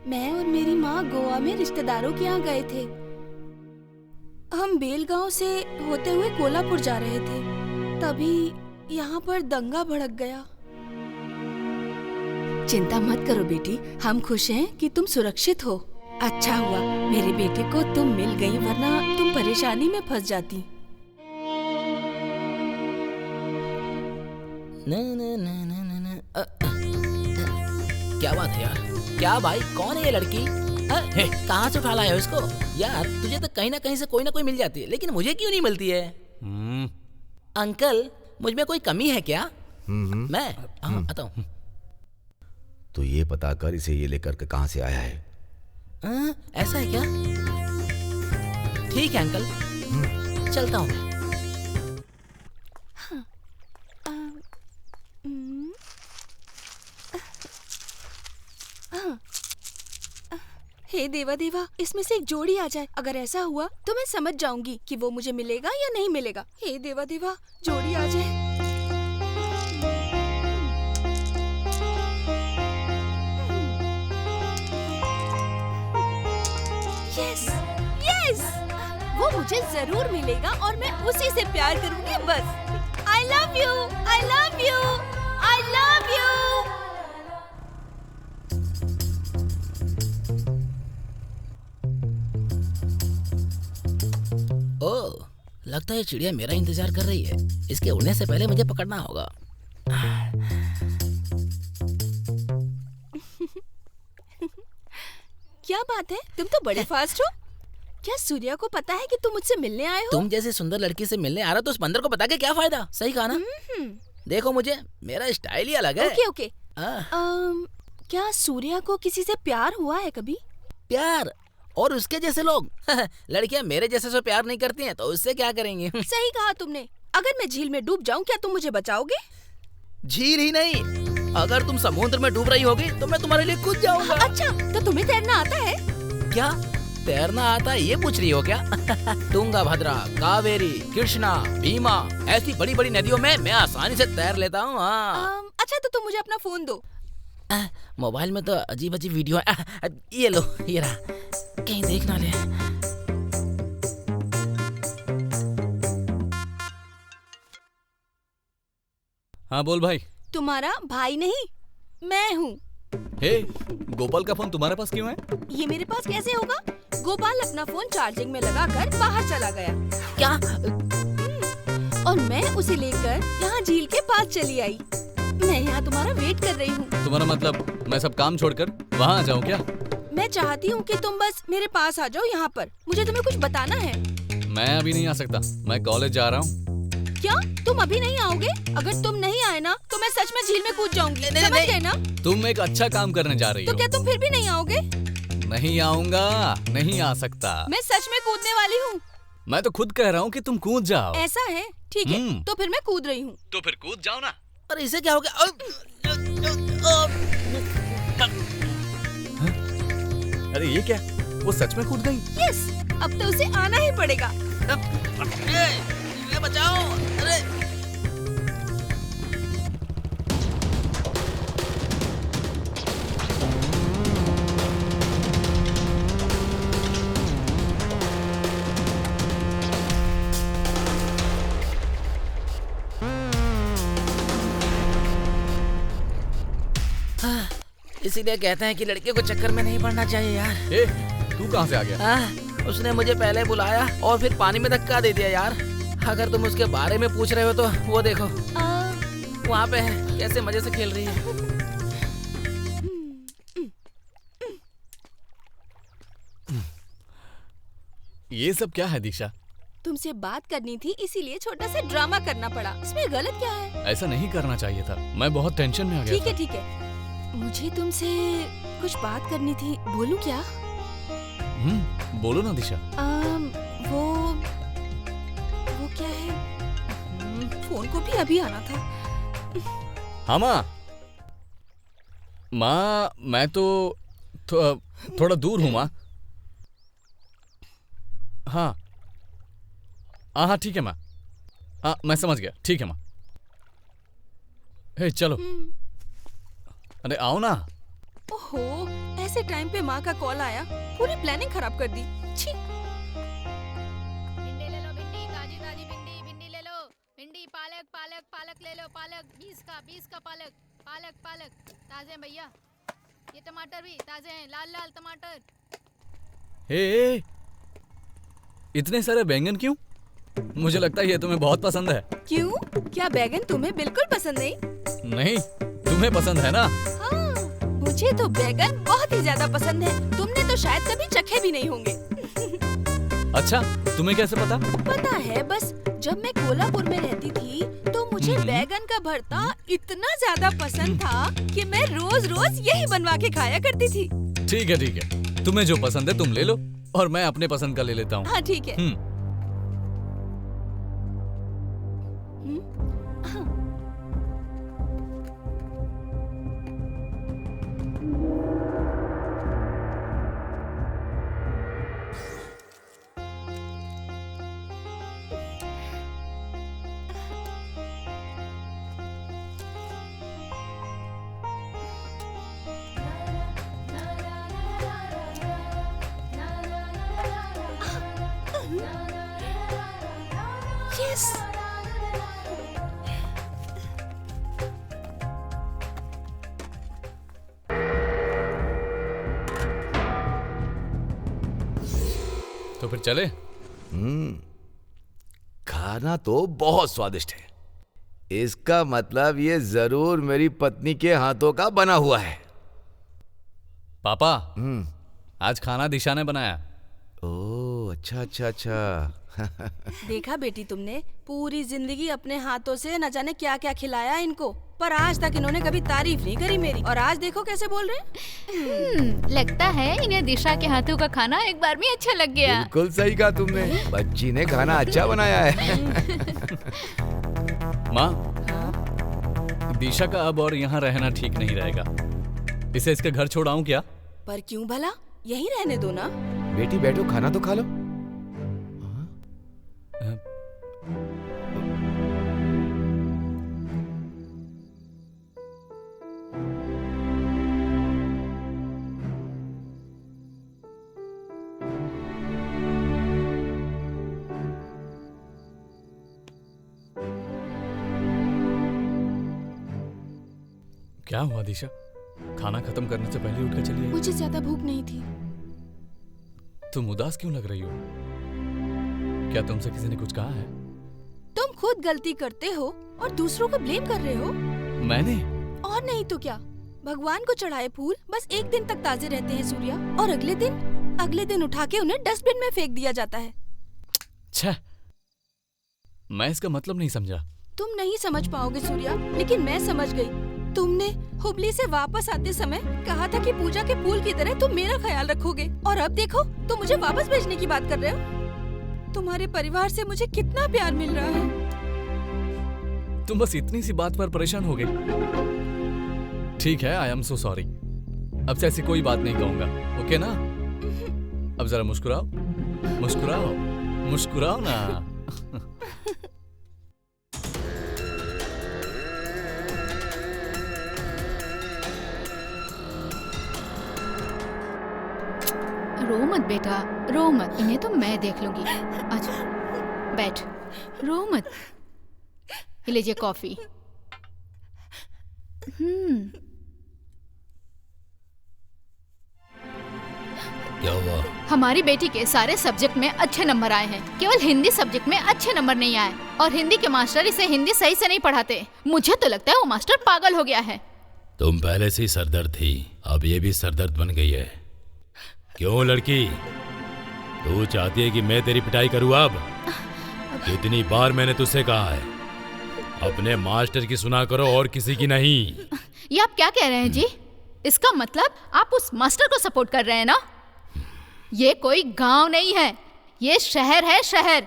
मैं और मेरी माँ गोवा में रिश्तेदारों के यहाँ गए थे। हम बेलगांव से होते हुए कोल्हापुर जा रहे थे, तभी यहाँ पर दंगा भड़क गया। चिंता मत करो बेटी, हम खुश हैं कि तुम सुरक्षित हो। अच्छा हुआ मेरे बेटे को तुम मिल गई, वरना तुम परेशानी में फंस जाती। क्या बात है यार? क्या भाई, कौन है ये लड़की? कहाँ से उठा लाया हो इसको? यार तुझे तो कहीं ना कहीं से कोई ना कोई मिल जाती है, लेकिन मुझे क्यों नहीं मिलती है? अंकल मुझ में कोई कमी है क्या? मैं आता हूँ। तो ये पता कर इसे ये लेकर के कहाँ से आया है। ऐसा है क्या? ठीक है अंकल, चलता हूँ मैं। हे देवा देवा, इसमें से एक जोड़ी आ जाए। अगर ऐसा हुआ तो मैं समझ जाऊंगी कि वो मुझे मिलेगा या नहीं मिलेगा। हे देवा देवा, जोड़ी आ जाए। यस यस, वो मुझे जरूर मिलेगा और मैं उसी से प्यार करूंगी बस। I love you, I love you, I love you. Oh, लगता है चिड़िया मेरा इंतजार कर रही है। इसके उड़ने से पहले मुझे पकड़ना होगा। क्या बात है, तुम तो बड़े फास्ट हो। क्या सूर्या को पता है कि तुम मुझसे मिलने आए हो? तुम जैसी सुंदर लड़की से मिलने आ रहा तो उस बंदर को बता के क्या फायदा? सही कहा ना? देखो मुझे, मेरा स्टाइल ही अलग है। Okay okay. क्या सूर्या को किसी से प्यार हुआ है कभी? प्यार? और उसके जैसे लोग लड़कियां मेरे जैसे से प्यार नहीं करती हैं तो उससे क्या करेंगे? सही कहा तुमने। अगर मैं झील में डूब जाऊं क्या तुम मुझे बचाओगे? झील ही नहीं, अगर तुम समुद्र में डूब रही होगी तो मैं तुम्हारे लिए कूद जाऊंगा। अच्छा, तो तुम्हें तैरना आता है? क्या तैरना आता है ये पूछ रही हो क्या? तुंगा भद्रा, कावेरी, कृष्णा, भीमा ऐसी बड़ी बड़ी नदियों में मैं आसानी से तैर लेता हूँ। अच्छा तो तुम मुझे अपना फोन दो। मोबाइल में तो अजीब अजीब वीडियो है। ये लो, ये रहा, कहीं देख ना ले। हाँ बोल भाई। तुम्हारा भाई नहीं, मैं हूँ। हे, गोपाल का फोन तुम्हारे पास क्यों है? ये मेरे पास कैसे होगा? गोपाल अपना फोन चार्जिंग में लगाकर बाहर चला गया। क्या? और मैं उसे लेकर यहाँ झील के पास चली आई। मैं यहाँ तुम्हारा वेट कर रही हूँ। तुम्हारा मतलब मैं सब काम छोड़कर वहाँ आ जाऊँ क्या? मैं चाहती हूँ कि तुम बस मेरे पास आ जाओ यहाँ पर। मुझे तुम्हें कुछ बताना है। मैं अभी नहीं आ सकता, मैं कॉलेज जा रहा हूँ। क्या तुम अभी नहीं आओगे? अगर तुम नहीं आए ना तो मैं सच में झील में कूद जाऊंगी। समझ गए ना? तुम एक अच्छा काम करने जा रही हो। तो क्या तुम फिर भी नहीं आओगे? नहीं आऊंगा, नहीं आ सकता। मैं सच में कूदने वाली हूँ। मैं तो खुद कह रहा हूँ कि तुम कूद जाओ। ऐसा है? ठीक है, तो फिर मैं कूद रही हूँ। तो फिर कूद जाओ ना। पर इसे क्या हो गया? अरे ये क्या? वो सच में कूद गई? यस, अब तो उसे आना ही पड़ेगा। बचाओ! अरे इसीलिए कहते हैं कि लड़के को चक्कर में नहीं पड़ना चाहिए यार। ए, तू कहाँ से आ गया? उसने मुझे पहले बुलाया और फिर पानी में धक्का दे दिया यार। अगर तुम उसके बारे में पूछ रहे हो तो वो देखो वहाँ पे है, कैसे मजे से खेल रही है। ये सब क्या है दीक्षा? तुमसे बात करनी थी इसीलिए छोटा सा ड्रामा करना पड़ा। इसमें गलत क्या है? ऐसा नहीं करना चाहिए था, मैं बहुत टेंशन में आ गया। ठीक है ठीक है, मुझे तुमसे कुछ बात करनी थी। बोलूं क्या? बोलो ना दिशा। वो क्या है? फोन को भी अभी आना था। हाँ माँ, मैं तो थोड़ा दूर हूँ माँ। हाँ हाँ ठीक है माँ। हाँ मैं समझ गया, ठीक है माँ। हे चलो। अरे आओ ना। ओहो, ऐसे टाइम पे माँ का कॉल आया, पूरी प्लानिंग खराब कर दी। छी। भिंडी ले लो, भिंडी ताजी ताजी भिंडी, भिंडी ले लो, भिंडी पालक पालक पालक ले लो, पालक 20 का पालक, पालक पालक ताजे हैं भैया। ये टमाटर भी ताजे हैं, लाल लाल टमाटर। हे, इतने सारे बैंगन क्यों? मुझे लगता है ये तुम्हें बहुत पसंद है। क्यों? क्या बैगन तुम्हें बिल्कुल पसंद नहीं? नहीं, तुम्हें पसंद है ना? हाँ, मुझे तो बैगन बहुत ही ज्यादा पसंद है। तुमने तो शायद कभी चखे भी नहीं होंगे। अच्छा, तुम्हें कैसे पता? पता है, बस जब मैं कोल्हापुर में रहती थी तो मुझे बैगन का भरता इतना ज्यादा पसंद था कि मैं रोज रोज यही बनवा के खाया करती थी। ठीक है, तुम्हें जो पसंद है तुम ले लो और मैं अपने पसंद का ले लेता हूँ। हाँ ठीक है। Yes. तो फिर चले? खाना तो बहुत स्वादिष्ट है। इसका मतलब ये जरूर मेरी पत्नी के हाथों का बना हुआ है। पापा, आज खाना दिशा ने बनाया। ओह, अच्छा अच्छा अच्छा। देखा बेटी, तुमने पूरी जिंदगी अपने हाथों से न जाने क्या क्या खिलाया इनको, पर आज तक इन्होंने कभी तारीफ नहीं करी मेरी। और आज देखो कैसे बोल रहे हैं। लगता है इन्हें दिशा के हाथों का खाना एक बार में अच्छा लग गया। बिल्कुल सही कहा तुमने, बच्ची ने खाना अच्छा बनाया है। माँ, दिशा का अब और यहाँ रहना ठीक नहीं रहेगा। इसे इसके घर छोड़ाऊं क्या? पर क्यों भला, यहीं रहने दो ना। बेटी बैठो, खाना तो खा लो। क्या हुआ दिशा? खाना खत्म करने से पहले उठकर चली आई। मुझे ज्यादा भूख नहीं थी। तुम उदास क्यों लग रही हो? क्या तुमसे किसी ने कुछ कहा है? तुम खुद गलती करते हो और दूसरों को ब्लेम कर रहे हो। मैंने? और नहीं तो क्या। भगवान को चढ़ाए फूल बस एक दिन तक ताजे रहते हैं सूर्या, और अगले दिन उठा के उन्हें डस्टबिन में फेंक दिया जाता है। छह, मैं इसका मतलब नहीं समझा। तुम नहीं समझ पाओगे सूर्या, लेकिन मैं समझ गई। तुमने हुबली से वापस आते समय कहा था कि पूजा के फूल की तरह तुम मेरा ख्याल रखोगे, और अब देखो तुम मुझे वापस भेजने की बात कर रहे हो। तुम्हारे परिवार से मुझे कितना प्यार मिल रहा है। तुम बस इतनी सी बात पर परेशान हो गई। ठीक है, आई एम सो सॉरी। अब से ऐसी कोई बात नहीं कहूंगा, ओके ना? अब जरा मुस्कुराओ, मुस्कुराओ, मुस्कुराओ ना। रो मत बेटा, रो मत, इन्हें तो मैं देख लूंगी। अच्छा बैठ, रो मत। ये लीजिए कॉफी। क्या हुआ? हमारी बेटी के सारे सब्जेक्ट में अच्छे नंबर आए हैं, केवल हिंदी सब्जेक्ट में अच्छे नंबर नहीं आए, और हिंदी के मास्टर इसे हिंदी सही से नहीं पढ़ाते। मुझे तो लगता है वो मास्टर पागल हो गया है। तुम पहले से ही सरदर्द थी, अब ये भी सरदर्द बन गई है। क्यों लड़की, तू चाहती है कि मैं तेरी पिटाई करूं? अब कितनी बार मैंने तुझसे कहा है, अपने मास्टर की सुना करो और किसी की नहीं। ये आप क्या कह रहे हैं जी? इसका मतलब आप उस मास्टर को सपोर्ट कर रहे हैं ना? ये कोई गांव नहीं है, ये शहर है, शहर।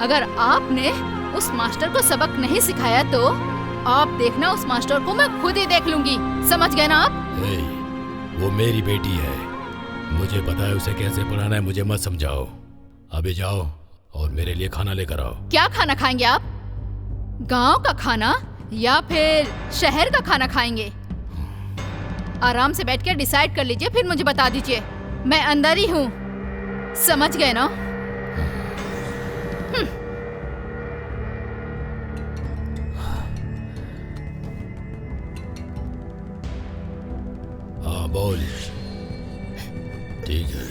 अगर आपने उस मास्टर को सबक नहीं सिखाया तो आप देखना, उस मास्टर को मैं खुद ही देख लूंगी। समझ गए ना आप? वो मेरी बेटी है, मुझे पता है उसे कैसे पढ़ाना है, मुझे मत समझाओ। अभी जाओ और मेरे लिए खाना लेकर आओ। क्या खाना खाएंगे आप? गांव का खाना या फिर शहर का खाना खाएंगे? आराम से बैठ कर डिसाइड कर लीजिए, फिर मुझे बता दीजिए। मैं अंदर ही हूँ, समझ गए ना? हाँ बोल। ठीक है।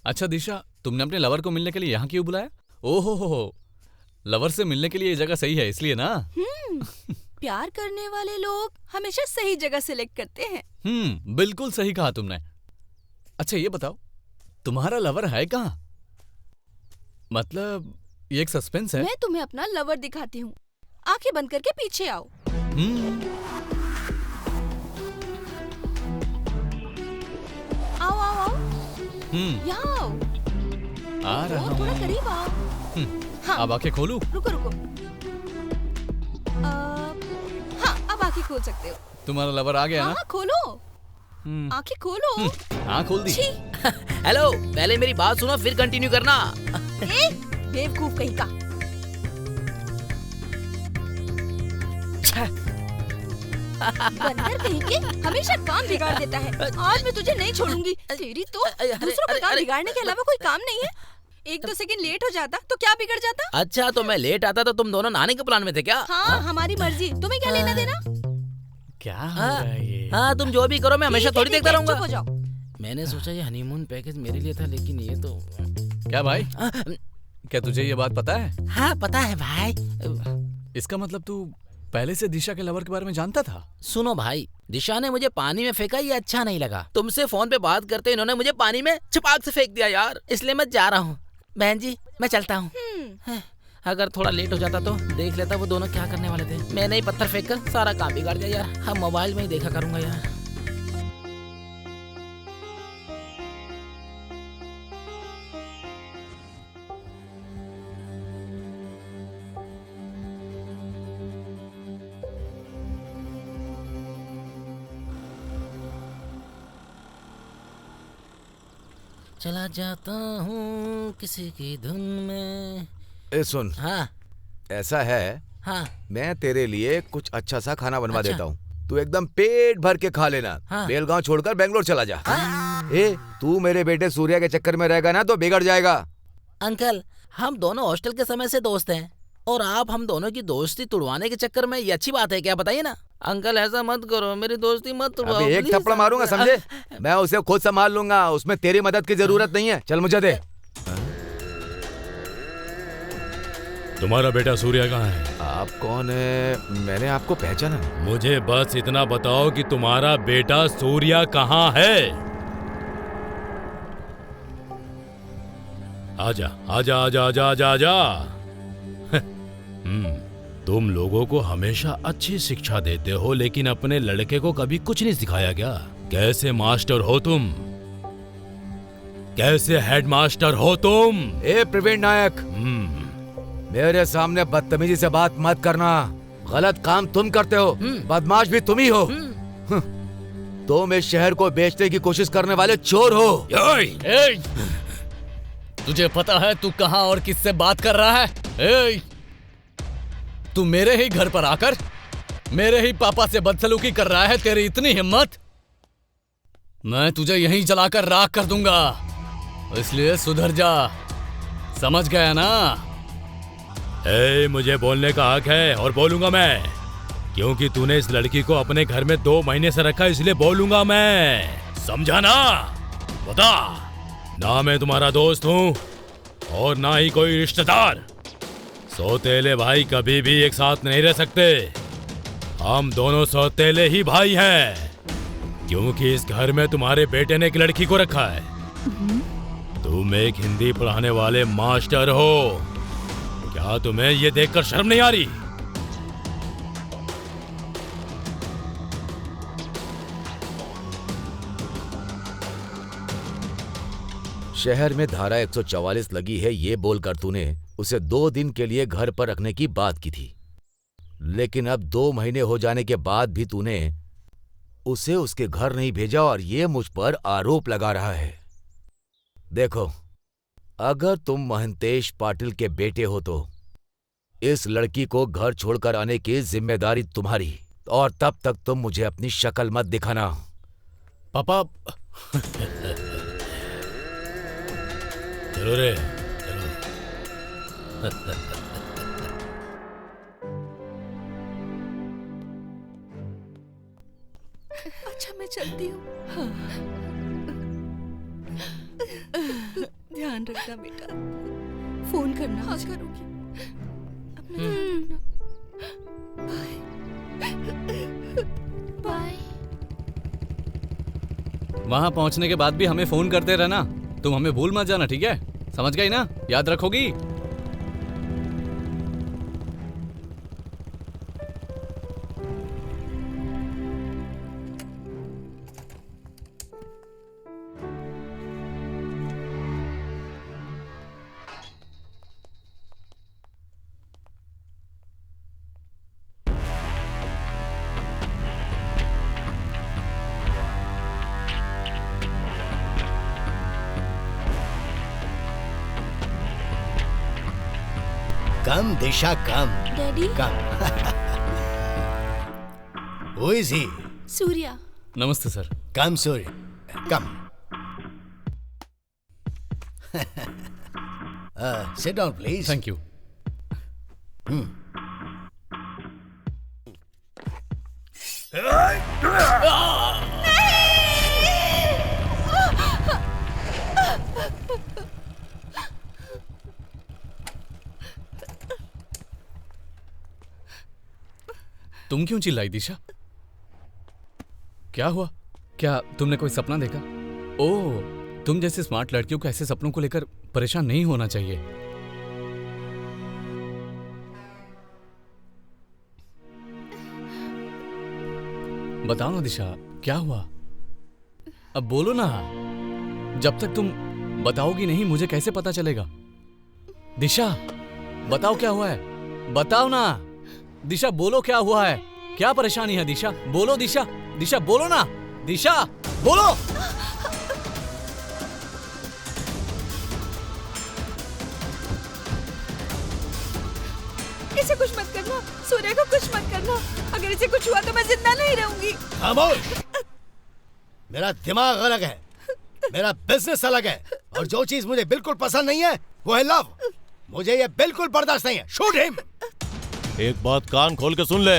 अच्छा दिशा, तुमने अपने लवर को मिलने के लिए यहाँ क्यों बुलाया? ओहो हो, लवर से मिलने के लिए ये जगह सही है इसलिए ना? प्यार करने वाले लोग हमेशा सही जगह सिलेक्ट करते हैं। बिल्कुल सही कहा तुमने। अच्छा ये बताओ, तुम्हारा लवर है कहाँ? मतलब ये एक सस्पेंस है। मैं तुम्हें अपना लवर दिखाती हूँ, आंखें बंद करके पीछे आओ। आओ आओ आओ, यहाँ आओ। आ रहा हूँ। थोड़ा करीब आओ। हाँ, अब आंखें खोलूं? रुको रुको। हाँ, अब आंखें खोल सकते हो। तुम्हारा लवर आ गया ना? हाँ, खोलो। आंखें खोलो। हाँ खोल दी। हेलो, पहले मेरी बात सुनो फिर कंटिन्यू करना। बेवकूफ कहीं का। बंदर कहीं के हमेशा काम बिगाड़ देता है। आज मैं तुझे नहीं छोड़ूंगी। तेरी तो दूसरों का काम बिगाड़ने के अलावा कोई काम नहीं है। एक दो सेकंड लेट हो जाता तो क्या बिगड़ जाता? अच्छा, तो मैं लेट आता तो तुम दोनों नहाने के प्लान में थे क्या? हाँ, हमारी मर्जी, तुम्हें क्या लेना देना? क्या? हाँ, तुम जो भी करो मैं हमेशा थोड़ी देखता रहूंगा। चुप हो जाओ। मैंने सोचा ये हनीमून पैकेज मेरे लिए था, लेकिन ये तो क्या भाई? क्या तुझे ये बात पता है? हाँ पता है भाई। इसका मतलब तू पहले से दिशा के लवर के बारे में जानता था? सुनो भाई, दिशा ने मुझे पानी में फेंका, ये अच्छा नहीं लगा। तुमसे फोन पे बात करते इन्होंने मुझे पानी में छपाक से फेंक दिया यार, इसलिए मैं जा रहा हूँ। बहन जी मैं चलता हूँ। अगर थोड़ा लेट हो जाता तो देख लेता वो दोनों क्या करने वाले थे। मैंने ही पत्थर फेंक कर सारा काम बिगाड़ दिया यार। हम मोबाइल में ही देखा करूंगा यार। चला जाता हूँ किसी की धुन में। ए सुन। हाँ ऐसा है, हाँ मैं तेरे लिए कुछ अच्छा सा खाना बनवा अच्छा। देता हूँ, तू एकदम पेट भर के खा लेना। हाँ। बेलगांव छोड़कर बेंगलोर चला जा। ए, तू मेरे बेटे सूर्या के चक्कर में रहेगा ना तो बिगड़ जाएगा। अंकल, हम दोनों हॉस्टल के समय से दोस्त हैं और आप हम दोनों की दोस्ती तुड़वाने के चक्कर में ये अच्छी बात है क्या? बताइए ना अंकल, ऐसा मत करो, मेरी दोस्ती मत तुड़वाओ। अभी एक थप्पड़ मारूंगा समझे? मैं उसे खुद संभाल लूंगा, उसमें तेरी मदद की जरूरत नहीं है। चल मुझे दे। तुम्हारा बेटा सूर्या कहाँ है? आप कौन है? मैंने आपको पहचाना नहीं। मुझे बस इतना बताओ कि तुम्हारा बेटा सूर्या कहाँ है? आजा आजा आजा आजा आजा आजा। तुम लोगों को हमेशा अच्छी शिक्षा देते हो, लेकिन अपने लड़के को कभी कुछ नहीं सिखाया क्या? कैसे मास्टर हो तुम? कैसे हेडमास्टर हो तुम? ए प्रवीण नायक, मेरे सामने बदतमीजी से बात मत करना। गलत काम तुम करते हो, बदमाश भी तुम ही हो। तुम इस शहर को बेचने की कोशिश करने वाले चोर हो। तुझे पता है तू कहाँ और किससे बात कर रहा है? तू मेरे ही घर पर आकर मेरे ही पापा से बदसलूकी कर रहा है। तेरी इतनी हिम्मत? मैं तुझे यहीं जलाकर राख कर दूंगा, इसलिए सुधर जा। समझ गया ना? मुझे बोलने का हक है और बोलूंगा मैं, क्योंकि तूने इस लड़की को अपने घर में 2 महीने से रखा, इसलिए बोलूंगा मैं। समझा ना? बता, ना मैं तुम्हारा दोस्त हूँ और ना ही कोई रिश्तेदार। सौतेले भाई कभी भी एक साथ नहीं रह सकते। हम दोनों सौतेले ही भाई हैं, क्योंकि इस घर में तुम्हारे बेटे ने एक लड़की को रखा है। तुम एक हिंदी पढ़ाने वाले मास्टर हो, क्या तुम्हें ये देखकर शर्म नहीं आ रही? शहर में धारा 144 लगी है, ये बोलकर तूने उसे 2 दिन के लिए घर पर रखने की बात की थी, लेकिन अब 2 महीने हो जाने के बाद भी तूने उसे उसके घर नहीं भेजा और ये मुझ पर आरोप लगा रहा है। देखो, अगर तुम महंतेश पाटिल के बेटे हो तो इस लड़की को घर छोड़कर आने की जिम्मेदारी तुम्हारी, और तब तक तुम मुझे अपनी शक्ल मत दिखाना। पापा चलो रे, अच्छा मैं चलती हूँ। रखना बेटा, फोन करना। आज करूँगी। बाय। वहाँ पहुँचने के बाद भी हमें फोन करते रहना। तुम हमें भूल मत जाना, ठीक है? समझ गई ना? याद रखोगी? Come Disha come. Daddy. Come. Who is he? Surya. नमस्ते sir. Come Surya, come. Sit down, please. Thank you. तुम क्यों चिल्लाई दिशा? क्या हुआ? क्या तुमने कोई सपना देखा? ओह, तुम जैसे स्मार्ट लड़कियों को ऐसे सपनों को लेकर परेशान नहीं होना चाहिए। बताओ ना दिशा, क्या हुआ? अब बोलो ना। जब तक तुम बताओगी नहीं मुझे कैसे पता चलेगा? दिशा, बताओ क्या हुआ है? बताओ ना। दिशा बोलो क्या हुआ है? क्या परेशानी है दिशा? बोलो दिशा। दिशा बोलो ना। दिशा बोलो। इसे कुछ मत करना, सूर्य को कुछ मत करना। अगर इसे कुछ हुआ तो मैं जिंदा नहीं रहूंगी। खामोश। मेरा दिमाग अलग है, मेरा बिजनेस अलग है, और जो चीज मुझे बिल्कुल पसंद नहीं है वो है लव। मुझे ये बिल्कुल बर्दाश्त नहीं है। Shoot him. एक बात कान खोल के सुन ले,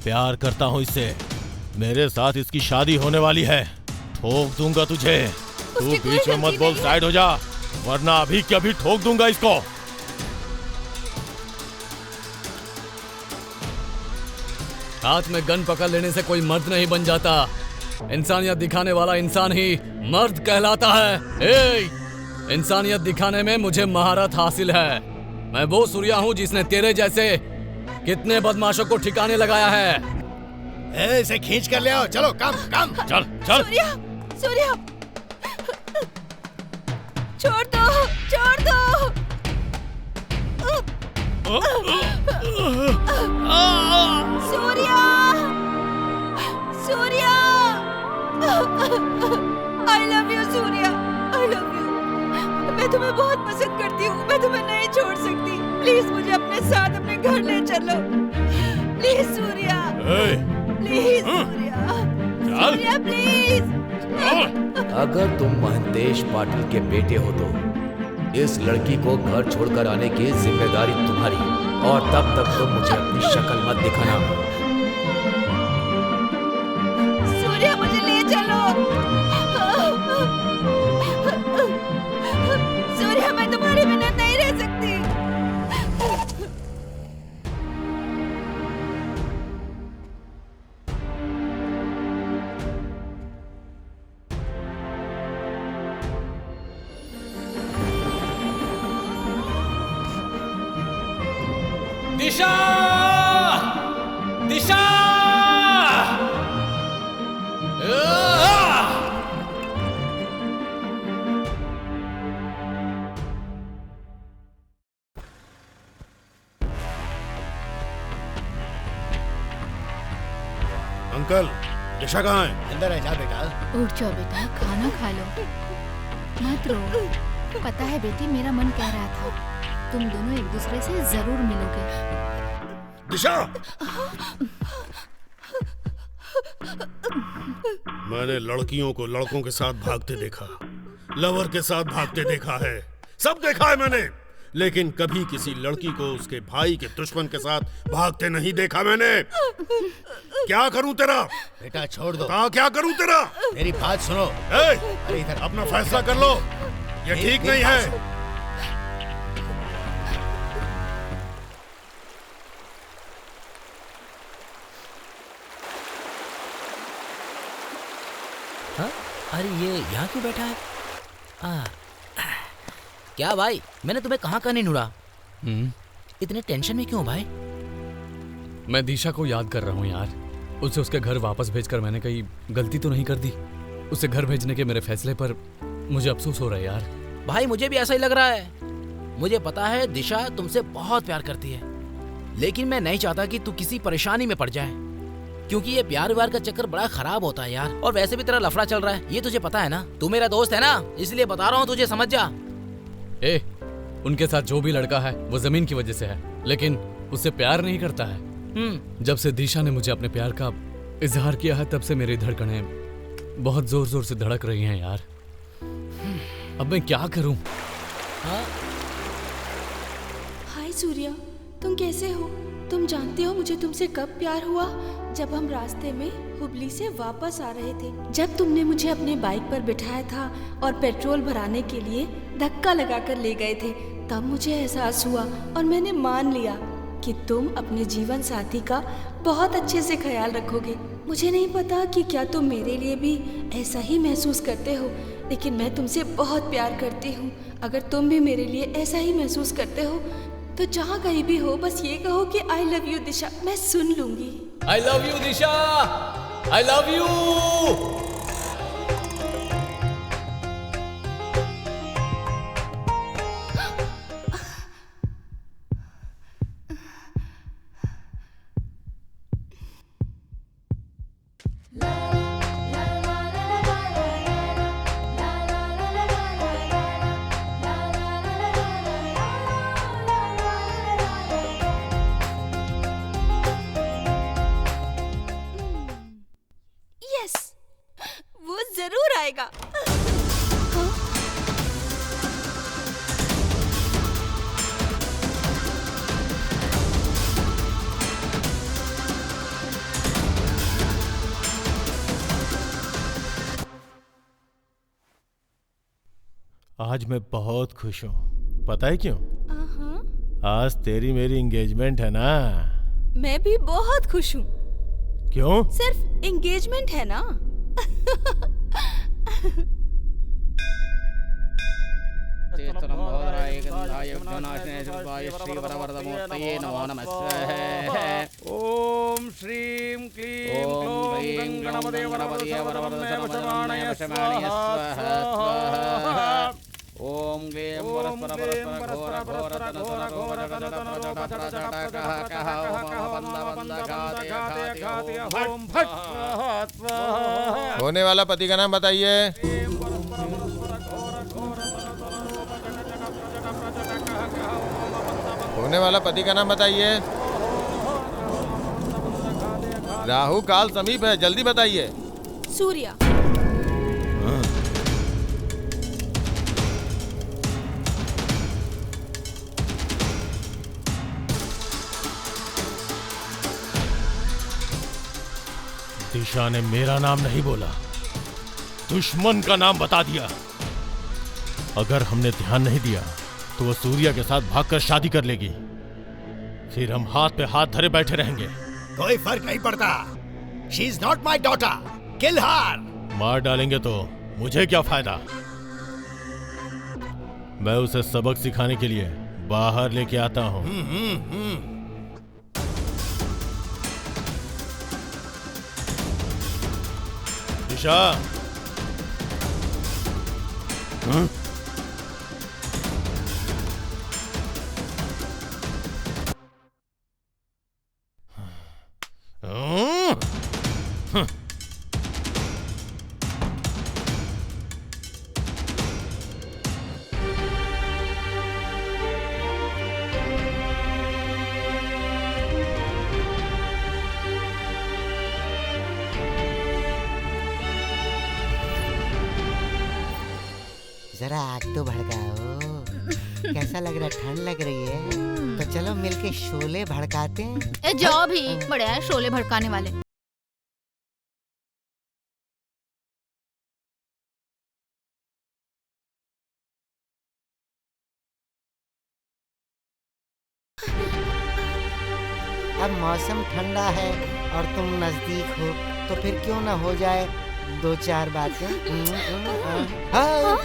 प्यार करता हूँ इससे। मेरे साथ इसकी शादी होने वाली है। ठोक दूंगा तुझे। तू बीच में मत बोल, साइड हो जा, वरना अभी के अभी ठोक दूंगा इसको। हाथ में गन पकड़ लेने से कोई मर्द नहीं बन जाता। इंसानियत दिखाने वाला इंसान ही मर्द कहलाता है। इंसानियत दिखाने में मुझे महारत हासिल है। मैं वो सूर्या हूँ जिसने तेरे जैसे कितने बदमाशों को ठिकाने लगाया है। इसे खींच कर ले आओ। चलो कम कम। चल चल। सूर्या, सूर्या, छोड़ दो, छोड़ दो। Surya, Surya, I love you Surya, I love you। मैं तुम्हें बहुत पसंद करती हूँ। मैं तुम्हें नहीं छोड़ सकती। प्लीज मुझे अपने साथ अपने घर ले चलो। Please Surya, please Surya, Surya please. अगर तुम महंतेश पाटिल के बेटे हो तो इस लड़की को घर छोड़कर आने की जिम्मेदारी तुम्हारी, और तब तक तुम मुझे अपनी शक्ल मत दिखाना। सूर्या मुझे ले चलो। सूर्या मैं तुम्हारे बिना नहीं रह सकती। दिशा, दिशा। अंकल, दिशा कहाँ है? अंदर है, जा बेटा। उठ जाओ बेटा, खाना खा लो। मत रो। पता है बेटी, मेरा मन कह रहा था तुम दोनों एक दूसरे से जरूर मिलोगे। दिशा, मैंने लड़कियों को लड़कों के साथ भागते देखा, लवर के साथ भागते देखा है, सब देखा है मैंने, लेकिन कभी किसी लड़की को उसके भाई के दुश्मन के साथ भागते नहीं देखा मैंने। क्या करूं तेरा? बेटा छोड़ दो। क्या करूं तेरा? मेरी बात सुनो। अरे इधर अपना फैसला कर लो। ये ठीक नहीं है। अरे ये यहाँ क्यों बैठा है? क्या भाई, मैंने तुम्हें कहाँ नहीं ढूंढा। इतने टेंशन में क्यों भाई? मैं दिशा को याद कर रहा हूँ यार। उसे उसके घर वापस भेजकर मैंने कहीं गलती तो नहीं कर दी? उसे घर भेजने के मेरे फैसले पर मुझे अफसोस हो रहा है यार। भाई मुझे भी ऐसा ही लग रहा है। मुझे पता है दिशा तुमसे बहुत प्यार करती है, लेकिन मैं नहीं चाहता कि तू किसी परेशानी में पड़ जाए, क्योंकि ये प्यार व्यार का चक्कर बड़ा खराब होता है यार। और वैसे भी तेरा लफड़ा चल रहा है, ये तुझे पता है ना। तू मेरा दोस्त है ना, इसलिए बता रहा हूँ, तुझे समझ जा। उनके साथ जो भी लड़का है वो जमीन की वजह से है, लेकिन उससे प्यार नहीं करता है। जब से दिशा ने मुझे अपने प्यार का इजहार किया है, तब से मेरी धड़कनें बहुत जोर जोर से धड़क रही हैं यार। अब मैं क्या करूं? हाय सूर्या, तुम कैसे हो? तुम जानते हो मुझे तुमसे कब प्यार हुआ? जब हम रास्ते में हुबली से वापस आ रहे थे, जब तुमने मुझे अपने बाइक पर बिठाया था और पेट्रोल भराने के लिए धक्का लगाकर ले गए थे, तब मुझे एहसास हुआ और मैंने मान लिया कि तुम अपने जीवन साथी का बहुत अच्छे से ख्याल रखोगे। मुझे नहीं पता कि क्या तुम मेरे लिए भी ऐसा ही महसूस करते हो, लेकिन मैं तुमसे बहुत प्यार करती हूँ। अगर तुम भी मेरे लिए ऐसा ही महसूस करते हो तो जहाँ कहीं भी हो बस ये कहो कि आई लव यू दिशा, मैं सुन लूंगी। आई love you Disha, I love you. वो जरूर आएगा। आज मैं बहुत खुश हूँ, पता है क्यों? आज तेरी मेरी एंगेजमेंट है ना। मैं भी बहुत खुश हूँ। क्यों? सिर्फ एंगेजमेंट है ना। ओम श्रीं क्लीं क्लौं गणपते वरवरदे वरवरदे वशमाणय स्वाहा। ओम ग्लीं परस्पर परस्पर घोर घोर तन घोर घोर तन तन रूप जट जट कह कह ओम बंद बंद खाते ओम भट स्वाहा। होने वाला पति का नाम बताइए। होने वाला पति का नाम बताइए। राहु काल समीप है, जल्दी बताइए। सूर्या। दिशा ने मेरा नाम नहीं बोला, दुश्मन का नाम बता दिया। अगर हमने ध्यान नहीं दिया तो वो सूर्या के साथ भागकर शादी कर लेगी, फिर हम हाथ पे हाथ धरे बैठे रहेंगे। कोई फर्क नहीं पड़ता। She is not my daughter, kill her. मार डालेंगे तो मुझे क्या फायदा? मैं उसे सबक सिखाने के लिए बाहर लेके आता हूँ। दिशा। जरा आग तो भड़काओ। कैसा लग रहा है? ठंड लग रही है तो चलो मिलके शोले भड़काते हैं। ए जाओ भी, बड़े हैं शोले भड़काने वाले। अब मौसम ठंडा है और तुम नजदीक हो, तो फिर क्यों ना हो जाए दो चार बातें। हाँ।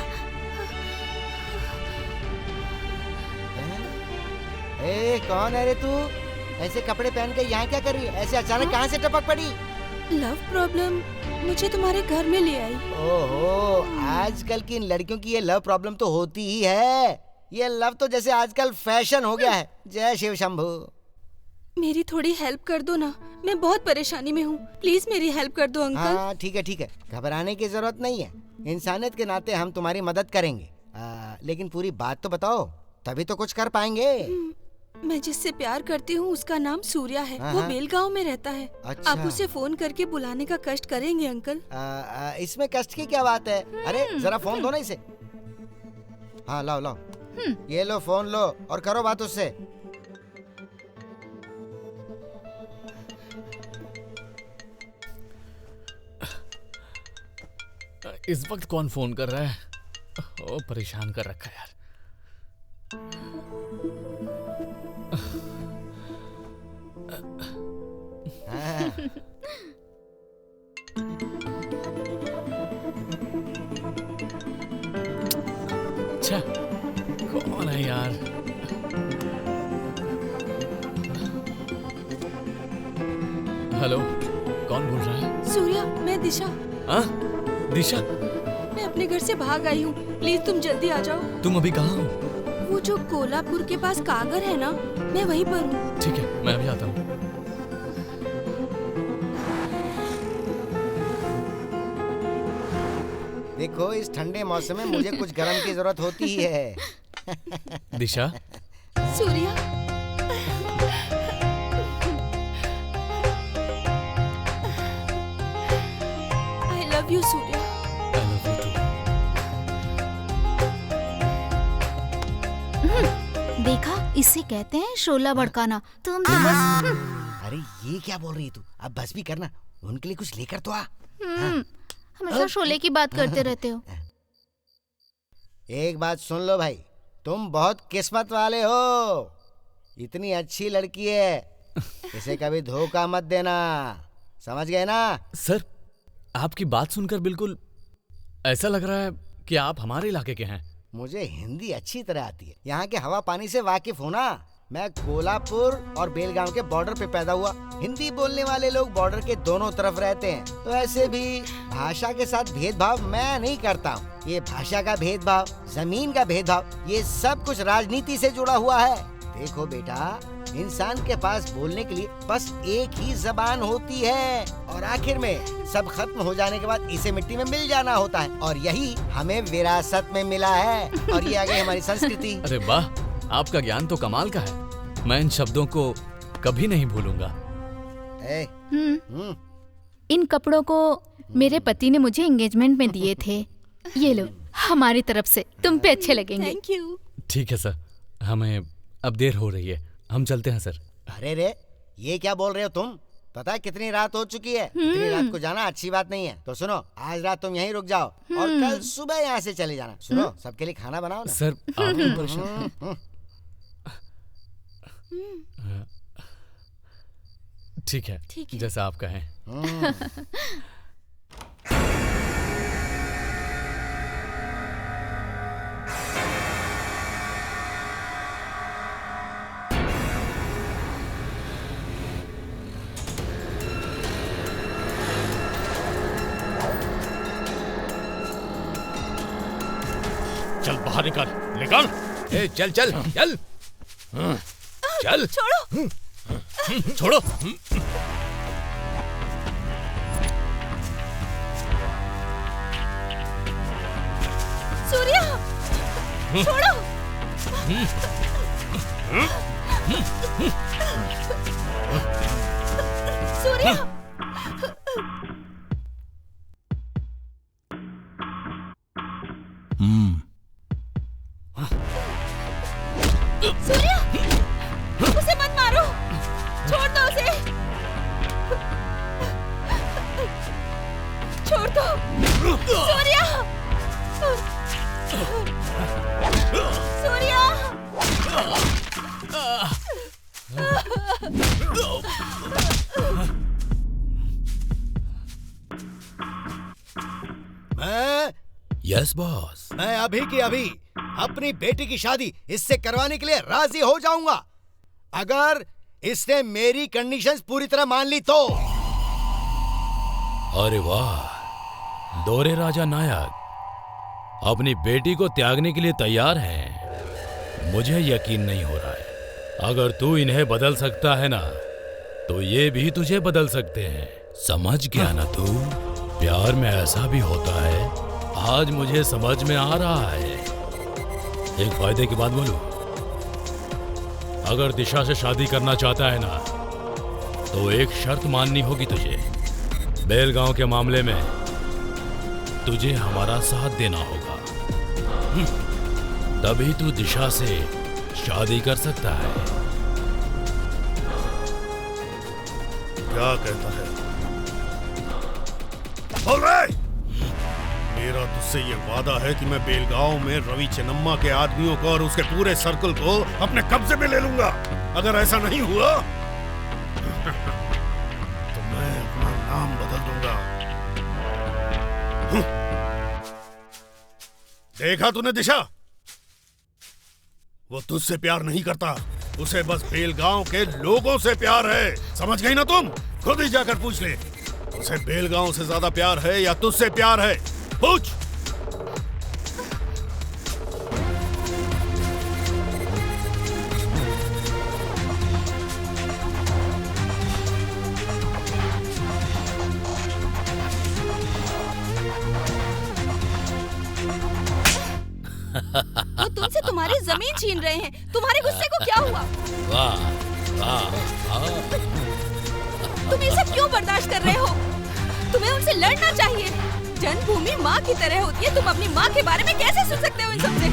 ए, कौन है रे तू? ऐसे कपड़े पहन के यहाँ क्या कर रही है? ऐसे अचानक कहाँ से टपक पड़ी? लव प्रॉब्लम मुझे तुम्हारे घर में ले आई। ओहो, आजकल की इन लड़कियों की ये लव प्रॉब्लम तो होती ही है। ये लव तो जैसे आजकल फैशन हो गया है। जय शिव शंभू। मेरी थोड़ी हेल्प कर दो ना, मैं बहुत परेशानी में हूँ। प्लीज मेरी हेल्प कर दो अंकल। हाँ ठीक है, घबराने की जरूरत नहीं है। इंसानियत के नाते हम तुम्हारी मदद करेंगे। लेकिन पूरी बात तो बताओ, तभी तो कुछ कर पाएंगे। मैं जिससे प्यार करती हूँ उसका नाम सूर्या है। वो बेलगांव में रहता है। अच्छा। आप उसे फोन करके बुलाने का कष्ट करेंगे अंकल? इसमें कष्ट की क्या बात है? अरे जरा फोन दो ना इसे। हाँ लाओ। ये लो फोन लो और करो बात उससे। इस वक्त कौन फोन कर रहा है? ओ, परेशान कर रखा है यार। अच्छा, कौन है यार? हेलो, कौन बोल रहा है? सूर्या, मैं दिशा। हाँ? दिशा? मैं अपने घर से भाग आई हूँ। प्लीज तुम जल्दी आ जाओ। तुम अभी कहाँ हो? वो जो कोल्हापुर के पास कागर है ना, मैं वहीं पर हूँ। ठीक है, मैं अभी आता हूँ। देखो, इस ठंडे मौसम में मुझे कुछ गरम की जरूरत होती ही है। दिशा? Surya, I love you Surya. I love you too। देखा, इसे कहते हैं शोला भड़काना। तुम तो बस। अरे ये क्या बोल रही है तू? अब बस भी करना, उनके लिए कुछ लेकर तो आ। हमेशा शोले की बात करते रहते हो। एक बात सुन लो भाई, तुम बहुत किस्मत वाले हो। इतनी अच्छी लड़की है, इसे कभी धोखा मत देना, समझ गए ना? सर, आपकी बात सुनकर बिल्कुल ऐसा लग रहा है कि आप हमारे इलाके के हैं। मुझे हिंदी अच्छी तरह आती है, यहाँ के हवा पानी से वाकिफ हूँ ना। मैं कोल्हापुर और बेलगांव के बॉर्डर पे पैदा हुआ। हिंदी बोलने वाले लोग बॉर्डर के दोनों तरफ रहते हैं, तो ऐसे भी भाषा के साथ भेदभाव मैं नहीं करता हूँ। ये भाषा का भेदभाव, जमीन का भेदभाव, ये सब कुछ राजनीति से जुड़ा हुआ है। देखो बेटा, इंसान के पास बोलने के लिए बस एक ही जबान होती है, और आखिर में सब खत्म हो जाने के बाद इसे मिट्टी में मिल जाना होता है, और यही हमें विरासत में मिला है, और ये आ गई हमारी संस्कृति। अरे वाह, आपका ज्ञान तो कमाल का है। मैं इन शब्दों को कभी नहीं भूलूंगा। इन कपड़ों को मेरे पति ने मुझे एंगेजमेंट में दिए थे। ये लो, हमारी तरफ से, तुम पे अच्छे लगेंगे। Thank you. ठीक है सर, हमें अब देर हो रही है, हम चलते हैं सर। अरे रे, ये क्या बोल रहे हो तुम? पता है कितनी रात हो चुकी है? इतनी रात को जाना अच्छी बात नहीं है। तो सुनो, आज रात तुम यहीं रुक जाओ और कल सुबह यहाँ से चले जाना। सुनो, सबके लिए खाना बनाओ ना। सर, आप क्यों परेशान? ठीक है, जैसा आप कहें। चल बाहर निकल। ए, चल चल चल चल। छोड़ो। छोड़ो। सूर्या, छोड़ो। सूर्या, सूर्या, उसे मत मारो, छोड़ दो उसे, छोड़ दो सूर्या, सूर्या। Yes boss. मैं अभी की अभी अपनी बेटी की शादी इससे करवाने के लिए राजी हो जाऊंगा, अगर इसने मेरी कंडीशंस पूरी तरह मान ली तो। अरे वाह, दोरे राजा नायक अपनी बेटी को त्यागने के लिए तैयार हैं। मुझे यकीन नहीं हो रहा है। अगर तू इन्हें बदल सकता है ना, तो ये भी तुझे बदल सकते हैं। समझ गया ना तू? प्यार में ऐसा भी होता है, आज मुझे समझ में आ रहा है। एक फायदे की बात बोलूं, अगर दिशा से शादी करना चाहता है ना, तो एक शर्त माननी होगी तुझे। बेलगांव के मामले में तुझे हमारा साथ देना होगा, तभी तू दिशा से शादी कर सकता है। क्या कहता है? बोल रहे! मेरा तुझसे ये वादा है कि मैं बेलगांव में रवि चेन्नम्मा के आदमियों को और उसके पूरे सर्कल को अपने कब्जे में ले लूंगा। अगर ऐसा नहीं हुआ तो मैं अपना नाम बदल दूंगा। देखा तूने दिशा? वो तुझसे प्यार नहीं करता, उसे बस बेलगांव के लोगों से प्यार है। समझ गई ना तुम? खुद ही जाकर पूछ ले, उसे बेलगांव से ज्यादा प्यार है या तुझसे प्यार है? पूछ। वो तुमसे तुम्हारी जमीन छीन रहे हैं। तुम्हारे गुस्से को क्या हुआ? वाह वाह वाह। तुम ये सब क्यों बर्दाश्त कर रहे हो? तुम्हें उनसे लड़ना चाहिए। जन्मभूमि माँ की तरह होती है। तुम अपनी माँ के बारे में कैसे सुन सकते हो इन सबसे?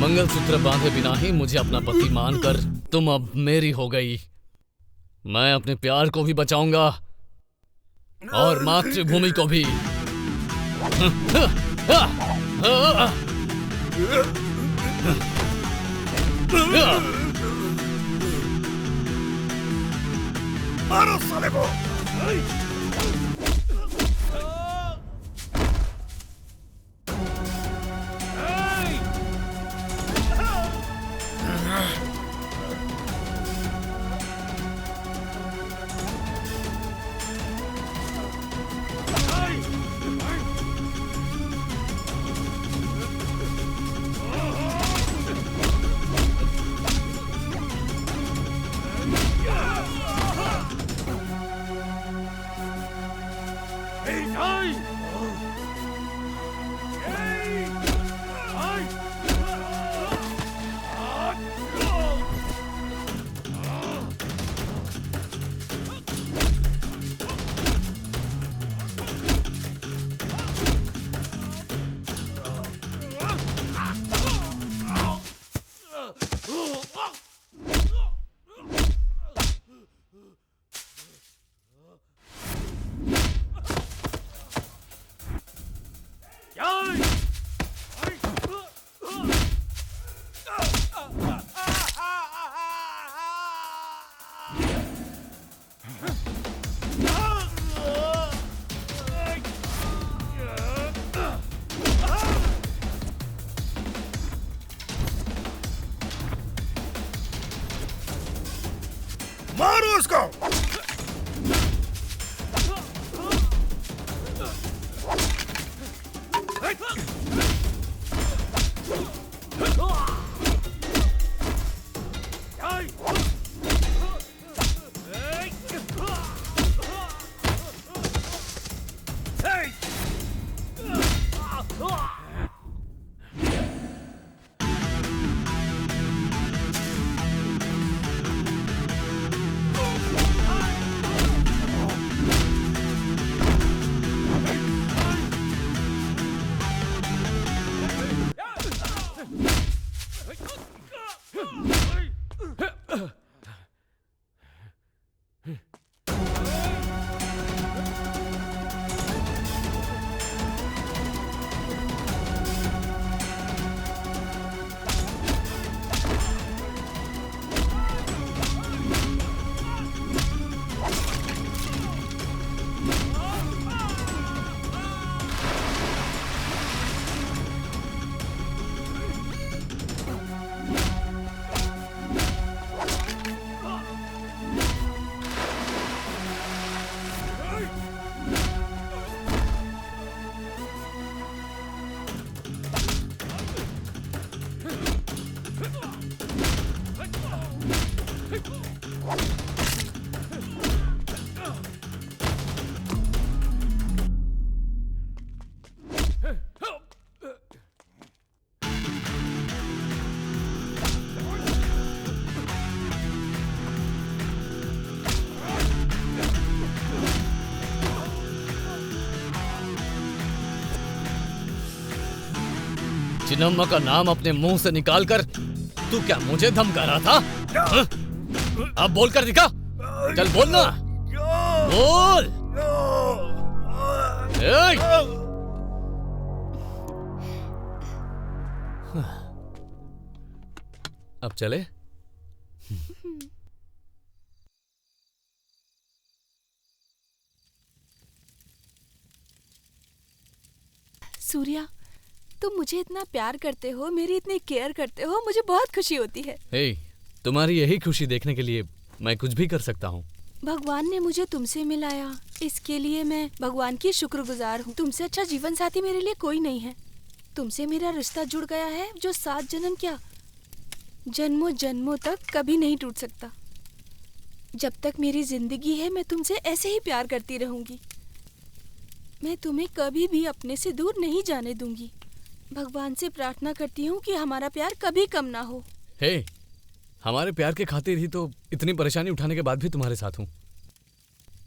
मंगलसूत्र बांधे बिना ही मुझे अपना पति मानकर तुम अब मेरी हो गई। मैं अपने प्यार को भी बचाऊंगा और मातृभूमि को भी। मारो साले को! मारो उसको! चिन्नम्मा का नाम अपने मुंह से निकालकर तू क्या मुझे धमका रहा था? हाँ? अब बोल कर दिखा। चल बोल ना, बोल। अब चले। सूर्या, तुम मुझे इतना प्यार करते हो, मेरी इतनी केयर करते हो, मुझे बहुत खुशी होती है। हे, तुम्हारी यही खुशी देखने के लिए मैं कुछ भी कर सकता हूँ। भगवान ने मुझे तुमसे मिलाया, इसके लिए मैं भगवान की शुक्रगुजार हूँ। तुमसे अच्छा जीवन साथी मेरे लिए कोई नहीं है। तुमसे मेरा रिश्ता जुड़ गया है जो 7 जन्म क्या, जन्मों जन्मों तक कभी नहीं टूट सकता। जब तक मेरी जिंदगी है मैं तुमसे ऐसे ही प्यार करती रहूंगी। मैं तुम्हें कभी भी अपने से दूर नहीं जाने दूंगी। भगवान से प्रार्थना करती हूँ कि हमारा प्यार कभी कम ना हो। हे, हमारे प्यार के खातिर ही तो इतनी परेशानी उठाने के बाद भी तुम्हारे साथ हूँ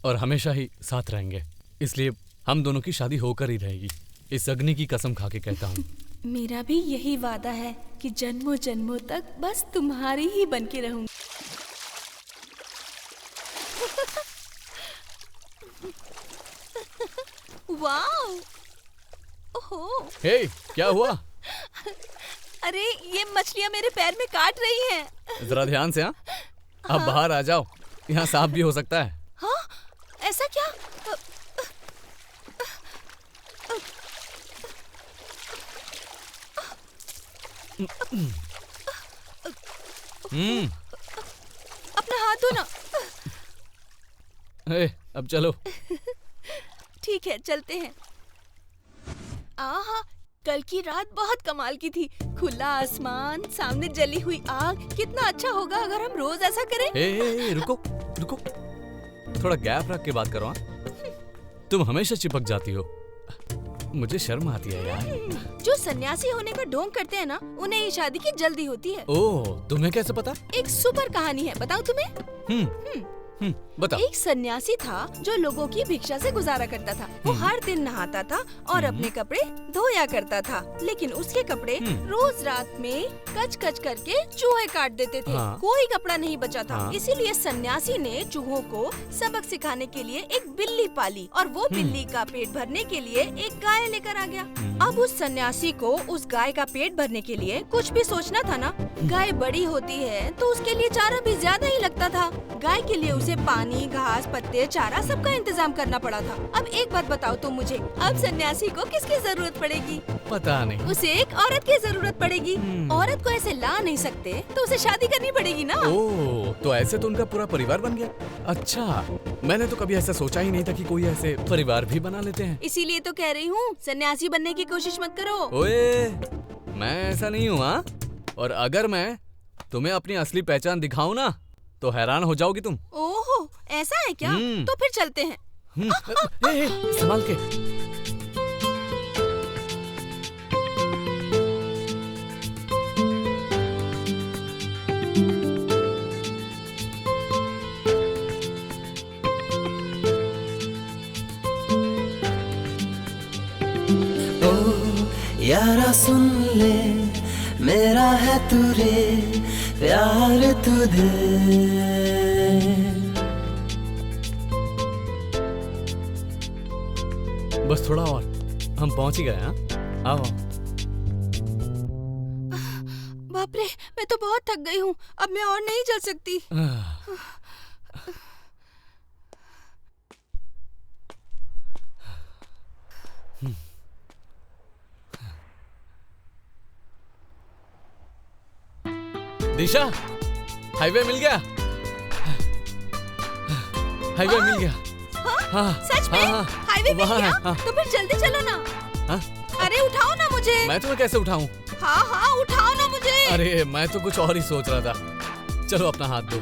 और हमेशा ही साथ रहेंगे। इसलिए हम दोनों की शादी होकर ही रहेगी, इस अग्नि की कसम खा के कहता हूँ। मेरा भी यही वादा है कि जन्मों जन्मों तक बस तुम्हारी ही बन के रहूंगी। वाओ! ओहो! हे, क्या हुआ? अरे ये मछलियाँ मेरे पैर में काट रही हैं। जरा ध्यान से। हाँ, अब बाहर आ जाओ, यहाँ सांप भी हो सकता है। हाँ, ऐसा क्या? अपना हाथ धो ना। अब चलो। ठीक है, चलते हैं। आहा, कल की रात बहुत कमाल की थी। खुला आसमान, सामने जली हुई आग। कितना अच्छा होगा अगर हम रोज ऐसा करें। रुको रुको, थोड़ा गैप रख के बात करो। तुम हमेशा चिपक जाती हो, मुझे शर्म आती है यार। जो सन्यासी होने का ढोंग करते हैं ना, उन्हें ये शादी की जल्दी होती है। ओह, तुम्हें कैसे पता? एक सुपर कहानी है, बताऊं तुम्हें? बता। एक सन्यासी था जो लोगों की भिक्षा से गुजारा करता था। वो हर दिन नहाता था और अपने कपड़े धोया करता था, लेकिन उसके कपड़े रोज रात में कच कच करके चूहे काट देते थे। कोई कपड़ा नहीं बचा था। इसीलिए सन्यासी ने चूहों को सबक सिखाने के लिए एक बिल्ली पाली और वो बिल्ली का पेट भरने के लिए एक गाय लेकर आ गया। अब उस सन्यासी को उस गाय का पेट भरने के लिए कुछ भी सोचना था ना। गाय बड़ी होती है तो उसके लिए चारा भी ज्यादा ही लगता था। गाय के लिए उसे पानी, घास, पत्ते, चारा सबका इंतजाम करना पड़ा था। अब एक बात बताओ तुम मुझे, अब सन्यासी को किसकी जरूरत पड़ेगी? पता नहीं। उसे एक औरत की जरूरत पड़ेगी। औरत को ऐसे ला नहीं सकते तो उसे शादी करनी पड़ेगी ना। ओह, तो ऐसे तो उनका पूरा परिवार बन गया। अच्छा, मैंने तो कभी ऐसा सोचा ही नहीं था कि कोई ऐसे परिवार भी बना लेते हैं। इसीलिए तो कह रही हूँ, सन्यासी बनने की कोशिश मत करो। ओए, मैं ऐसा नहीं हूँ। हाँ, और अगर मैं तुम्हें अपनी असली पहचान दिखाऊं ना तो हैरान हो जाओगी तुम। ओहो, ऐसा है क्या? तो फिर चलते हैं। संभाल के। यारा सुन ले, मेरा है तुझे प्यार तुझे। बस थोड़ा और, हम पहुंच ही गए। हाँ, आओ। बाप रे, मैं तो बहुत थक गई हूँ, अब मैं और नहीं चल सकती। दिशा, हाईवे मिल गया। हाईवे मिल गया। हाँ, सच में? हाईवे मिल गया? तो फिर जल्दी चलो ना। हाँ? अरे उठाओ ना मुझे। मैं तुम्हें कैसे उठाऊं? हाँ हाँ, उठाओ ना मुझे। अरे मैं तो कुछ और ही सोच रहा था। चलो अपना हाथ दो।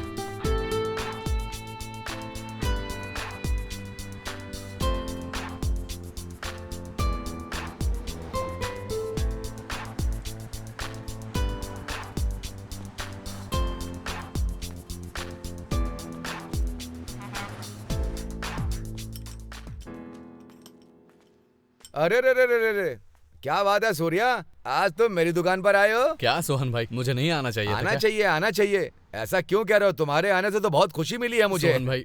अरे रे रे रे रे रे, क्या बात है सूर्या, आज तुम मेरी दुकान पर आए हो? क्या सोहन भाई, मुझे नहीं आना चाहिए था आना क्या? चाहिए, आना चाहिए। ऐसा क्यों कह रहे हो? तुम्हारे आने से तो बहुत खुशी मिली है मुझे। सोहन भाई,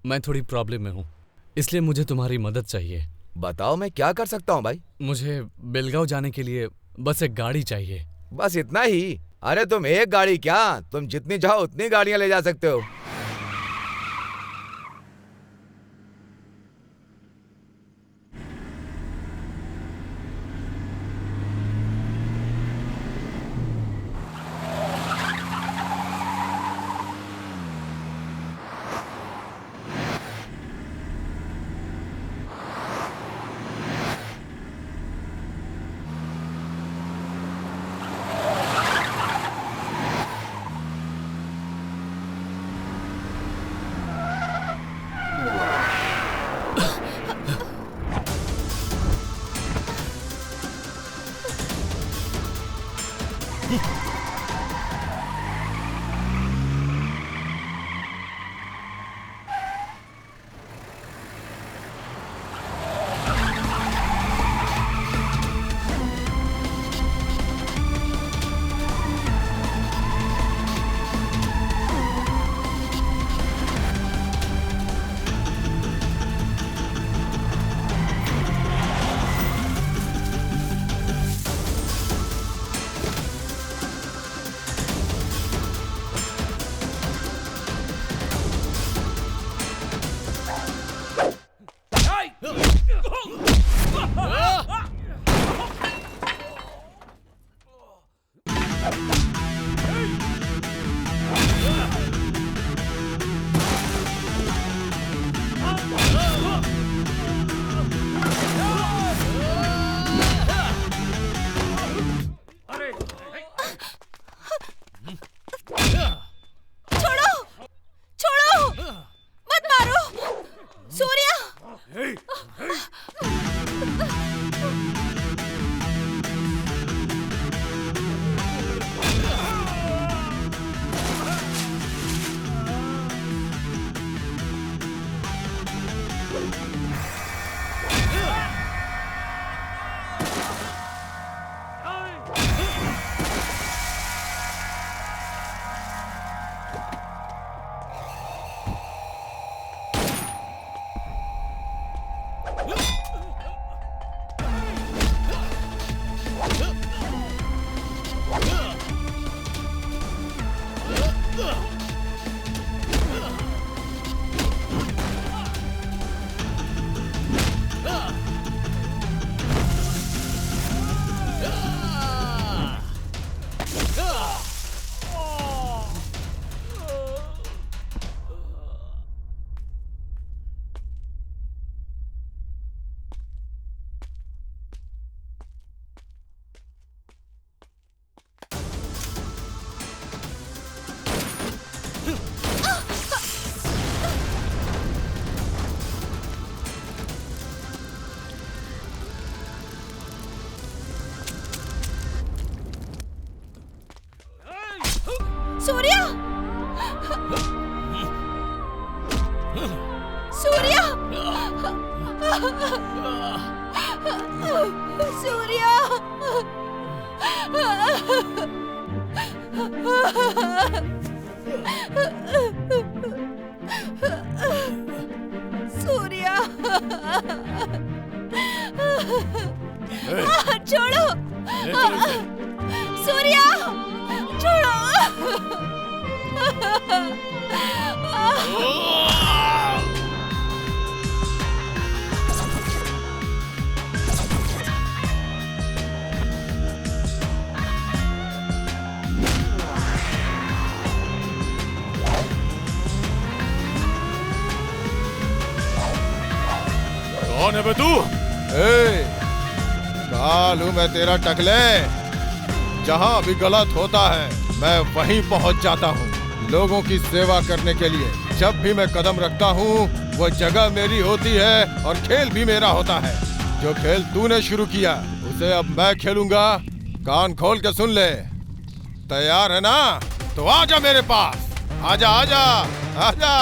मैं थोड़ी प्रॉब्लम में हूँ, इसलिए मुझे तुम्हारी मदद चाहिए। बताओ, मैं क्या कर सकता हूँ भाई? मुझे बेलगांव जाने के लिए बस एक गाड़ी चाहिए। बस इतना ही? अरे तुम एक गाड़ी क्या, तुम जितनी चाहो उतनी गाड़ियां ले जा सकते हो। सूर्या! सूर्या! सूर्या! सूर्या! छोड़ो! सूर्या! छोड़ो! कौन है बे तू? काल हूं मैं तेरा टकले। जहां भी गलत होता है मैं वहीं पहुंच जाता हूं, लोगों की सेवा करने के लिए। जब भी मैं कदम रखता हूं वो जगह मेरी होती है और खेल भी मेरा होता है। जो खेल तूने शुरू किया उसे अब मैं खेलूंगा। कान खोल के सुन ले। तैयार है ना? तो आजा मेरे पास। आजा आजा आजा।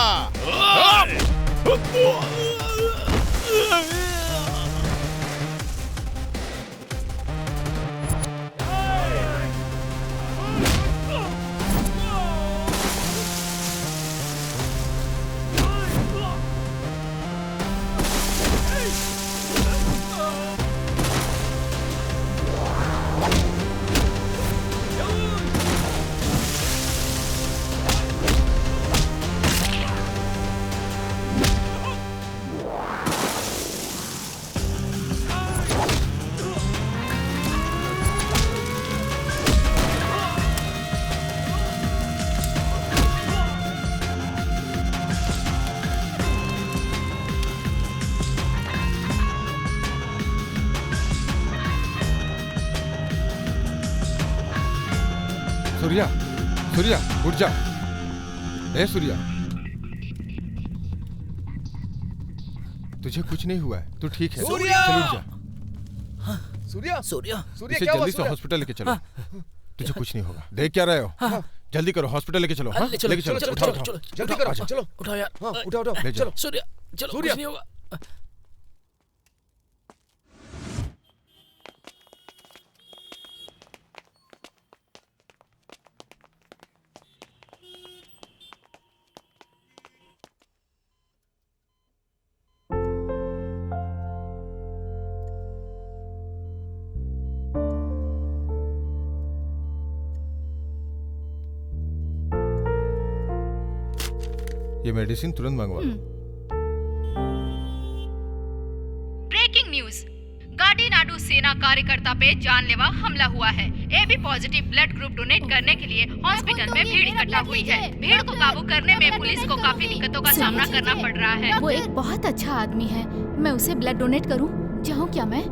सूर्या, सूर्या उठ जा। ए सूर्या, तुझे कुछ नहीं हुआ है, तू ठीक है। सूर्या! चल उठ जा। सूर्या, सूर्या, इसे जल्दी से हॉस्पिटल लेके चलो। तुझे कुछ नहीं होगा। देख क्या रहे हो? जल्दी करो, हॉस्पिटल लेके चलो। हाँ, लेके चलो। उठाओ, उठाओ। जल्दी करो, आजा। चलो उठाओ यार। हाँ, उठाओ ले जाओ। सूर्या, चलो, कुछ नहीं होगा। ये मेडिसिन तुरंत मंगवा लो। ब्रेकिंग न्यूज, गाडीनाडू सेना कार्यकर्ता पे जानलेवा हमला हुआ है। AB positive blood group donate करने के लिए हॉस्पिटल में भीड़ इकट्ठा हुई है। भीड़ को काबू करने में पुलिस को काफी दिक्कतों का सामना करना पड़ रहा है। वो एक बहुत अच्छा आदमी है, मैं उसे ब्लड डोनेट करूं? जाऊं क्या मैं?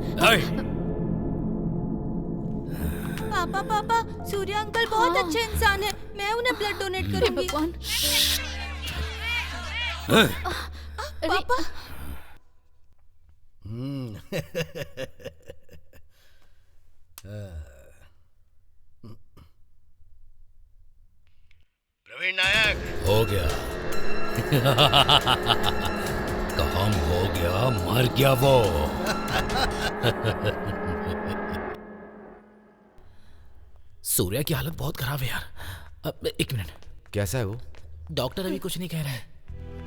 पापा पापा, सूर्या अंकल बहुत अच्छे इंसान है, मैं उन्हें ब्लड डोनेट करूंगी। पापा। प्रवीण नायक हो गया। काम हो गया, मर गया वो। सूर्या की हालत बहुत खराब है यार। एक मिनट। कैसा है वो? डॉक्टर अभी कुछ नहीं कह रहे हैं।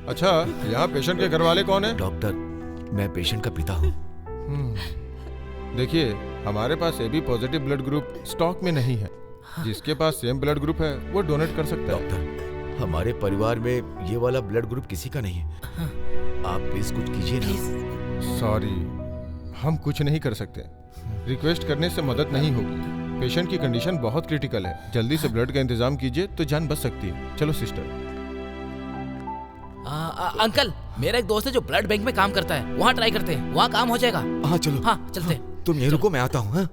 अच्छा, यहाँ पेशेंट के घर वाले कौन है? डॉक्टर, मैं पेशेंट का पिता हूँ। देखिए, हमारे पास AB positive blood group stock में नहीं है। जिसके पास सेम ब्लड ग्रुप है वो डोनेट कर सकता है। डॉक्टर, हमारे परिवार में ये वाला ब्लड ग्रुप किसी का नहीं है। आप प्लीज कुछ कीजिए ना। सॉरी, हम कुछ नहीं कर सकते। रिक्वेस्ट करने से मदद नहीं होगी। पेशेंट की कंडीशन बहुत क्रिटिकल है। जल्दी से ब्लड का इंतजाम कीजिए तो जान बच सकती है। चलो सिस्टर। अंकल, मेरा एक दोस्त है जो ब्लड बैंक में काम करता है, वहाँ ट्राई करते हैं, वहाँ काम हो जाएगा। हाँ चलो। हाँ चलते। तुम यहीं रुको, मैं आता हूँ। हाँ?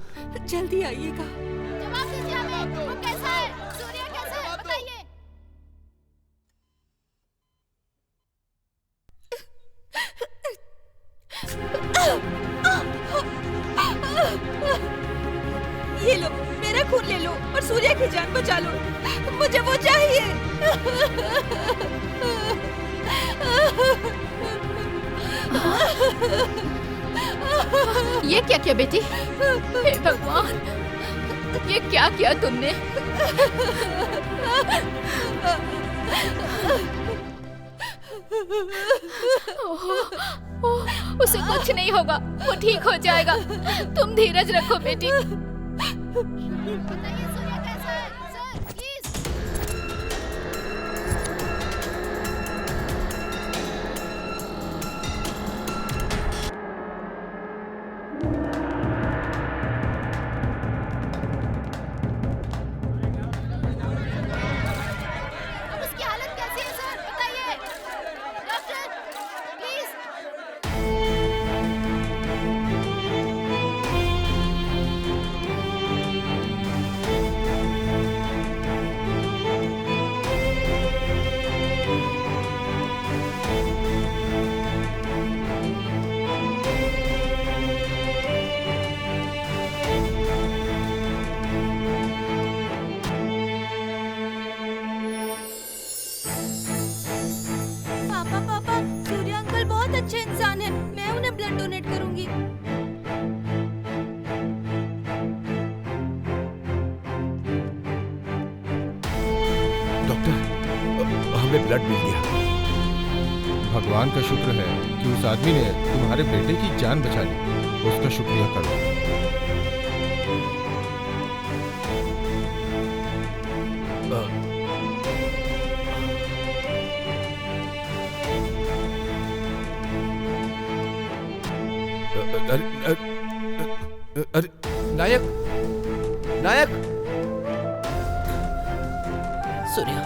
जल्दी आइएगा। जवाब दीजिए हमें, वो कैसा है? सूर्या कैसा है? बताइए। ये लो, मेरा खून ले लो और सूर्या की जान बचा लो। मुझे वो चाहिए। ये क्या किया बेटी? हे भगवान, ये क्या किया तुमने? उसे कुछ नहीं होगा, वो ठीक हो जाएगा। तुम धीरज रखो बेटी। बताइए सूर्या कैसा है? Sir, please. उसकी हालत कैसी है सर? बताइए। Doctor, please. पापा पापा, सूर्या अंकल बहुत अच्छे इंसान है, मैं उन्हें ब्लड डोनेट करूंगी। डॉक्टर, हमें ब्लड मिल गया। भगवान का शुक्र है कि उस आदमी ने तुम्हारे बेटे की जान बचा ली। उसका शुक्रिया करो। अरे नायक, नायक। सूर्या,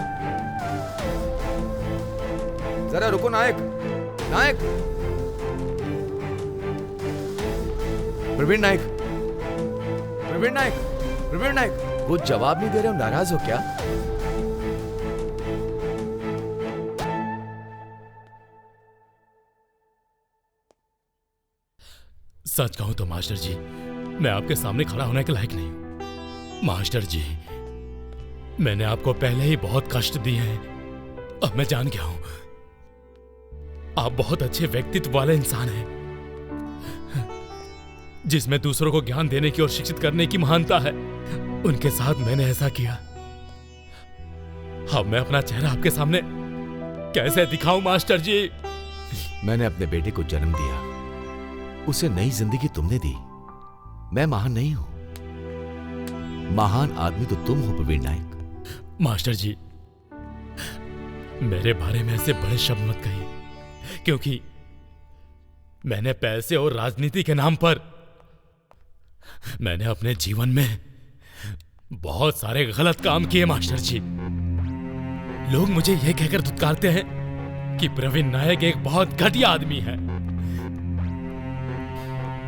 जरा रुको नायक। नायक, प्रवीण नायक, प्रवीण नायक, प्रवीण नायक, कुछ जवाब नहीं दे रहे हो, नाराज हो क्या? सच कहूं तो मास्टर जी, मैं आपके सामने खड़ा होने के लायक नहीं हूं। मास्टर जी, मैंने आपको पहले ही बहुत कष्ट दिए हैं। अब मैं जान गया हूं, आप बहुत अच्छे व्यक्तित्व वाले इंसान हैं, जिसमें दूसरों को ज्ञान देने की और शिक्षित करने की महानता है। उनके साथ मैंने ऐसा किया। अब मैं अपना चेहरा आपके सामने कैसे दिखाऊं मास्टर जी? मैंने अपने बेटे को जन्म दिया, उसे नई जिंदगी तुमने दी। मैं महान नहीं हूं, महान आदमी तो तुम हो प्रवीण नायक। मास्टर जी, मेरे बारे में ऐसे बड़े शब्द मत कहिए, क्योंकि मैंने पैसे और राजनीति के नाम पर मैंने अपने जीवन में बहुत सारे गलत काम किए मास्टर जी। लोग मुझे यह कहकर धुतकारते हैं कि प्रवीण नायक एक बहुत घटिया आदमी है,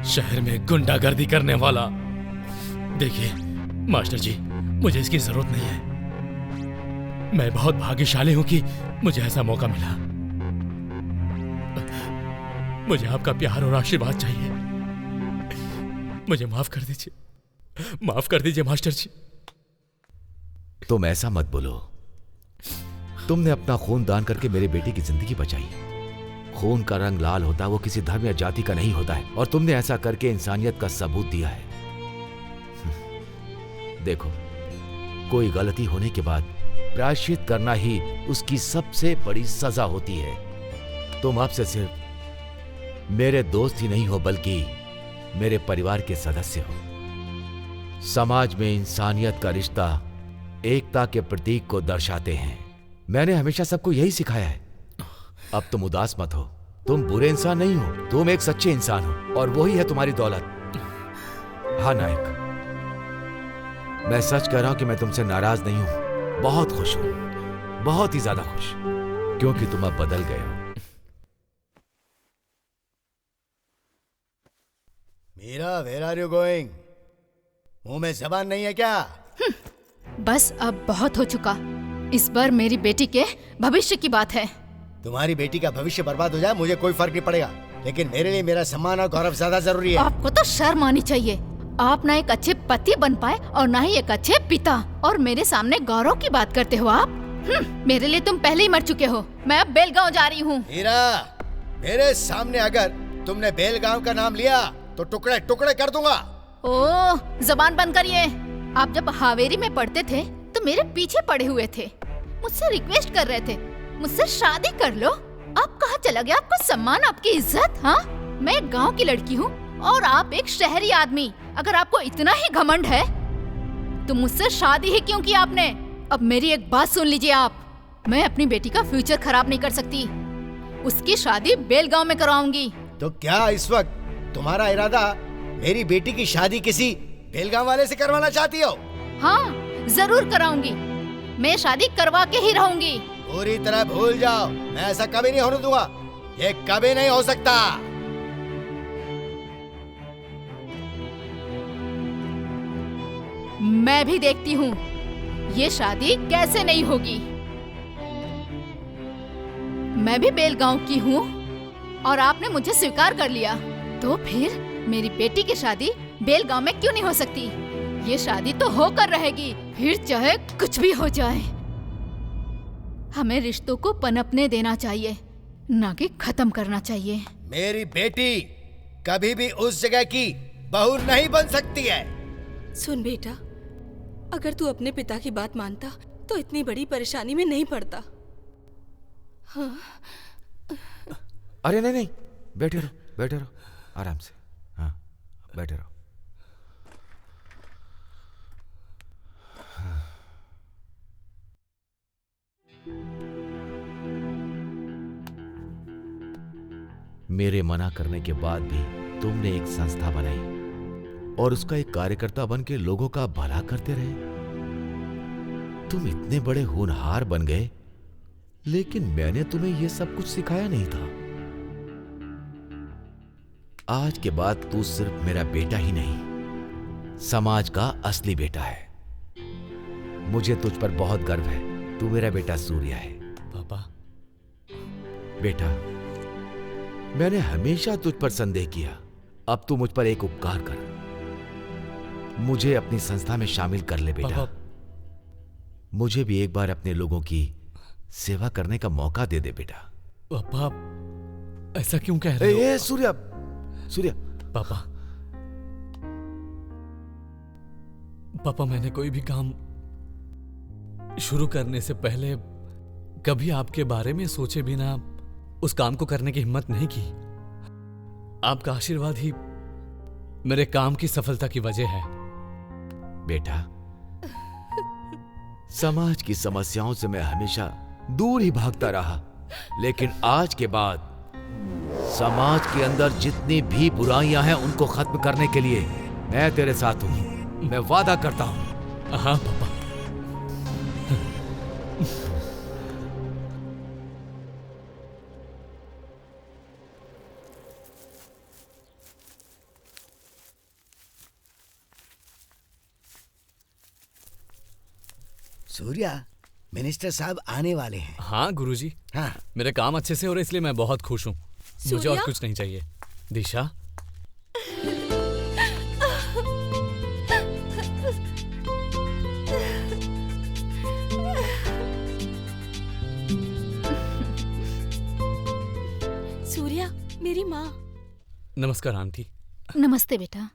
शहर में गुंडागर्दी करने वाला। देखिए मास्टर जी, मुझे इसकी जरूरत नहीं है। मैं बहुत भाग्यशाली हूं कि मुझे ऐसा मौका मिला। मुझे आपका प्यार और आशीर्वाद चाहिए। मुझे माफ कर दीजिए, माफ कर दीजिए मास्टर जी। तुम ऐसा मत बोलो। तुमने अपना खून दान करके मेरे बेटे की जिंदगी बचाई। खून का रंग लाल होता है, वो किसी धर्म या जाति का नहीं होता है, और तुमने ऐसा करके इंसानियत का सबूत दिया है। देखो, कोई गलती होने के बाद प्रायश्चित करना ही उसकी सबसे बड़ी सजा होती है। तुम अब से सिर्फ मेरे दोस्त ही नहीं हो, बल्कि मेरे परिवार के सदस्य हो। समाज में इंसानियत का रिश्ता एकता के प्रतीक को दर्शाते हैं। मैंने हमेशा सबको यही सिखाया है। अब तुम उदास मत हो। तुम बुरे इंसान नहीं हो, तुम एक सच्चे इंसान हो, और वही है तुम्हारी दौलत। हाँ नायक, मैं सच कह रहा हूं कि मैं तुमसे नाराज नहीं हूं। बहुत खुश हूं, बहुत ही ज्यादा खुश, क्योंकि तुम अब बदल गए हो। Meera, where are you going? मुंह में जबान नहीं है क्या? बस अब बहुत हो चुका। इस बार मेरी बेटी के भविष्य की बात है। तुम्हारी बेटी का भविष्य बर्बाद हो जाए मुझे कोई फर्क नहीं पड़ेगा, लेकिन मेरे लिए मेरा सम्मान और गौरव ज्यादा जरूरी है। आपको तो शर्म आनी चाहिए। आप ना एक अच्छे पति बन पाए और ना ही एक अच्छे पिता, और मेरे सामने गौरव की बात करते हो आप। मेरे लिए तुम पहले ही मर चुके हो। मैं अब बेलगांव जा रही हूँ। मीरा, मेरे सामने अगर तुमने बेलगांव का नाम लिया तो टुकड़े टुकड़े कर दूंगा। ओह, जबान बंद करिए। आप जब हावेरी में पढ़ते थे तो मेरे पीछे पड़े हुए थे, मुझसे रिक्वेस्ट कर रहे थे मुझसे शादी कर लो। आप कहाँ चला गया आपका सम्मान, आपकी इज्जत? हाँ, मैं एक गांव की लड़की हूँ और आप एक शहरी आदमी। अगर आपको इतना ही घमंड है तो मुझसे शादी ही क्यों की आपने? अब मेरी एक बात सुन लीजिए आप, मैं अपनी बेटी का फ्यूचर खराब नहीं कर सकती। उसकी शादी बेलगांव में करवाऊंगी। तो क्या इस वक्त तुम्हारा इरादा मेरी बेटी की शादी किसी बेलगांव वाले से करवाना चाहती हो? हाँ, जरूर कराऊंगी। मैं शादी करवा के ही रहूंगी। पूरी तरह भूल जाओ, मैं ऐसा कभी नहीं होने दूंगा। ये कभी नहीं हो सकता। मैं भी देखती हूँ ये शादी कैसे नहीं होगी। मैं भी बेलगांव की हूँ और आपने मुझे स्वीकार कर लिया, तो फिर मेरी बेटी की शादी बेलगांव में क्यों नहीं हो सकती? ये शादी तो होकर रहेगी, फिर चाहे कुछ भी हो जाए। हमें रिश्तों को पनपने देना चाहिए, ना कि खत्म करना चाहिए। मेरी बेटी कभी भी उस जगह की बहू नहीं बन सकती है। सुन बेटा, अगर तू अपने पिता की बात मानता तो इतनी बड़ी परेशानी में नहीं पड़ता। हाँ। अरे नहीं नहीं, बैठे रहो आराम से। हाँ, बैठे रहो। मेरे मना करने के बाद भी तुमने एक संस्था बनाई और उसका एक कार्यकर्ता बन के लोगों का भला करते रहे। तुम इतने बड़े होनहार बन गए, लेकिन मैंने तुम्हें यह सब कुछ सिखाया नहीं था। आज के बाद तू सिर्फ मेरा बेटा ही नहीं, समाज का असली बेटा है। मुझे तुझ पर बहुत गर्व है। तू मेरा बेटा सूर्या है। पापा। बेटा, मैंने हमेशा तुझ पर संदेह किया। अब तू मुझ पर एक उपकार कर, मुझे अपनी संस्था में शामिल कर ले बेटा। मुझे भी एक बार अपने लोगों की सेवा करने का मौका दे दे बेटा। पापा, ऐसा क्यों कह रहे हो? ए, सूर्या, सूर्या। पापा, मैंने कोई भी काम शुरू करने से पहले कभी आपके बारे में सोचे बिना उस काम को करने की हिम्मत नहीं की। आपका आशीर्वाद ही मेरे काम की सफलता की वजह है। बेटा, समाज की समस्याओं से मैं हमेशा दूर ही भागता रहा, लेकिन आज के बाद समाज के अंदर जितनी भी बुराइयां हैं उनको खत्म करने के लिए मैं तेरे साथ हूं। मैं वादा करता हूं। हाँ पापा। सूर्या, मिनिस्टर साहब आने वाले हैं। हाँ गुरुजी। हाँ। मेरे काम अच्छे से हो रहे इसलिए मैं बहुत खुश हूँ। मुझे और कुछ नहीं चाहिए। दिशा, सूर्या, मेरी माँ। नमस्कार आंटी। नमस्ते बेटा।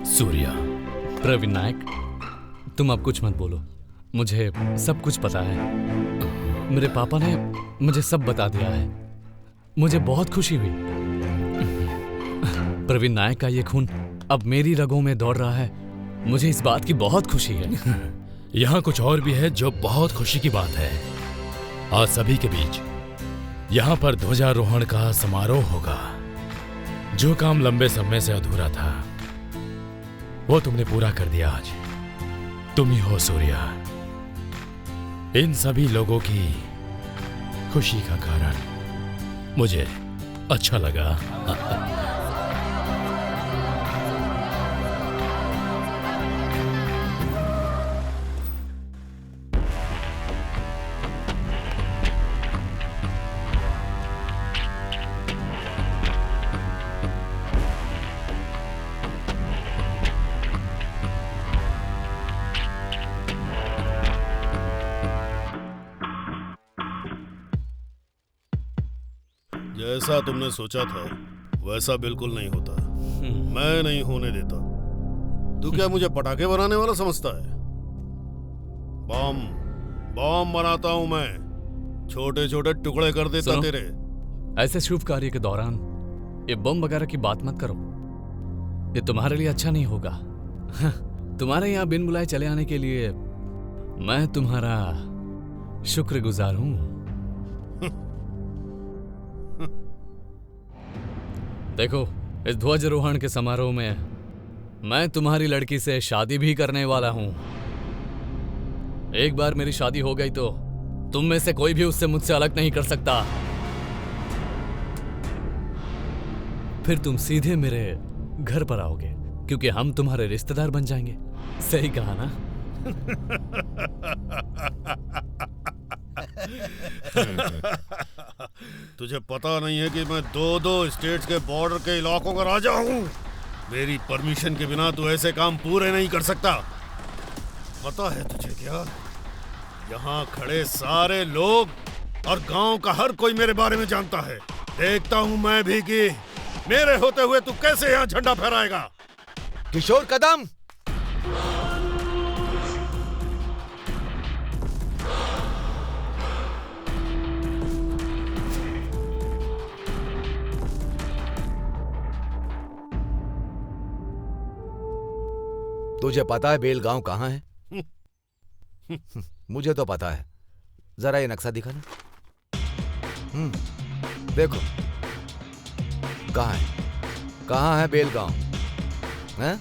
सूर्या। प्रवीण नायक, तुम अब कुछ मत बोलो। मुझे सब कुछ पता है। मेरे पापा ने मुझे सब बता दिया है। मुझे बहुत खुशी हुई। प्रवीण नायक का ये खून अब मेरी रगों में दौड़ रहा है। मुझे इस बात की बहुत खुशी है। यहाँ कुछ और भी है जो बहुत खुशी की बात है। आज सभी के बीच यहाँ पर ध्वजारोहण का समारोह होगा। जो काम लंबे समय से अधूरा था वो तुमने पूरा कर दिया। आज तुम ही हो सूर्या, इन सभी लोगों की खुशी का कारण। मुझे अच्छा लगा। जैसा तुमने सोचा था वैसा बिल्कुल नहीं होता। मैं नहीं होने देता। तू क्या मुझे पटाखे बनाने वाला समझता है? बम बम बनाता हूं मैं। छोटे छोटे टुकड़े कर देता सुनो, तेरे। ऐसे शुभ कार्य के दौरान ये बम वगैरह की बात मत करो। ये तुम्हारे लिए अच्छा नहीं होगा। तुम्हारे यहाँ बिन बुलाए चले आने के लिए मैं तुम्हारा शुक्रगुजार हूं। देखो, इस ध्वजारोहण के समारोह में मैं तुम्हारी लड़की से शादी भी करने वाला हूं। एक बार मेरी शादी हो गई तो तुम में से कोई भी उससे मुझसे अलग नहीं कर सकता। फिर तुम सीधे मेरे घर पर आओगे क्योंकि हम तुम्हारे रिश्तेदार बन जाएंगे। सही कहा ना? तुझे पता नहीं है कि मैं दो स्टेट्स के बॉर्डर के इलाकों का राजा हूँ। मेरी परमिशन के बिना तू ऐसे काम पूरे नहीं कर सकता। पता है तुझे क्या? यहाँ खड़े सारे लोग और गांव का हर कोई मेरे बारे में जानता है। देखता हूँ मैं भी कि मेरे होते हुए तू कैसे यहाँ झंडा फहराएगा। किशोर कदम, तुझे पता है बेलगांव कहाँ है? मुझे तो पता है। जरा ये नक्शा दिखा ना। देखो कहाँ है, कहाँ है बेलगांव? हैं?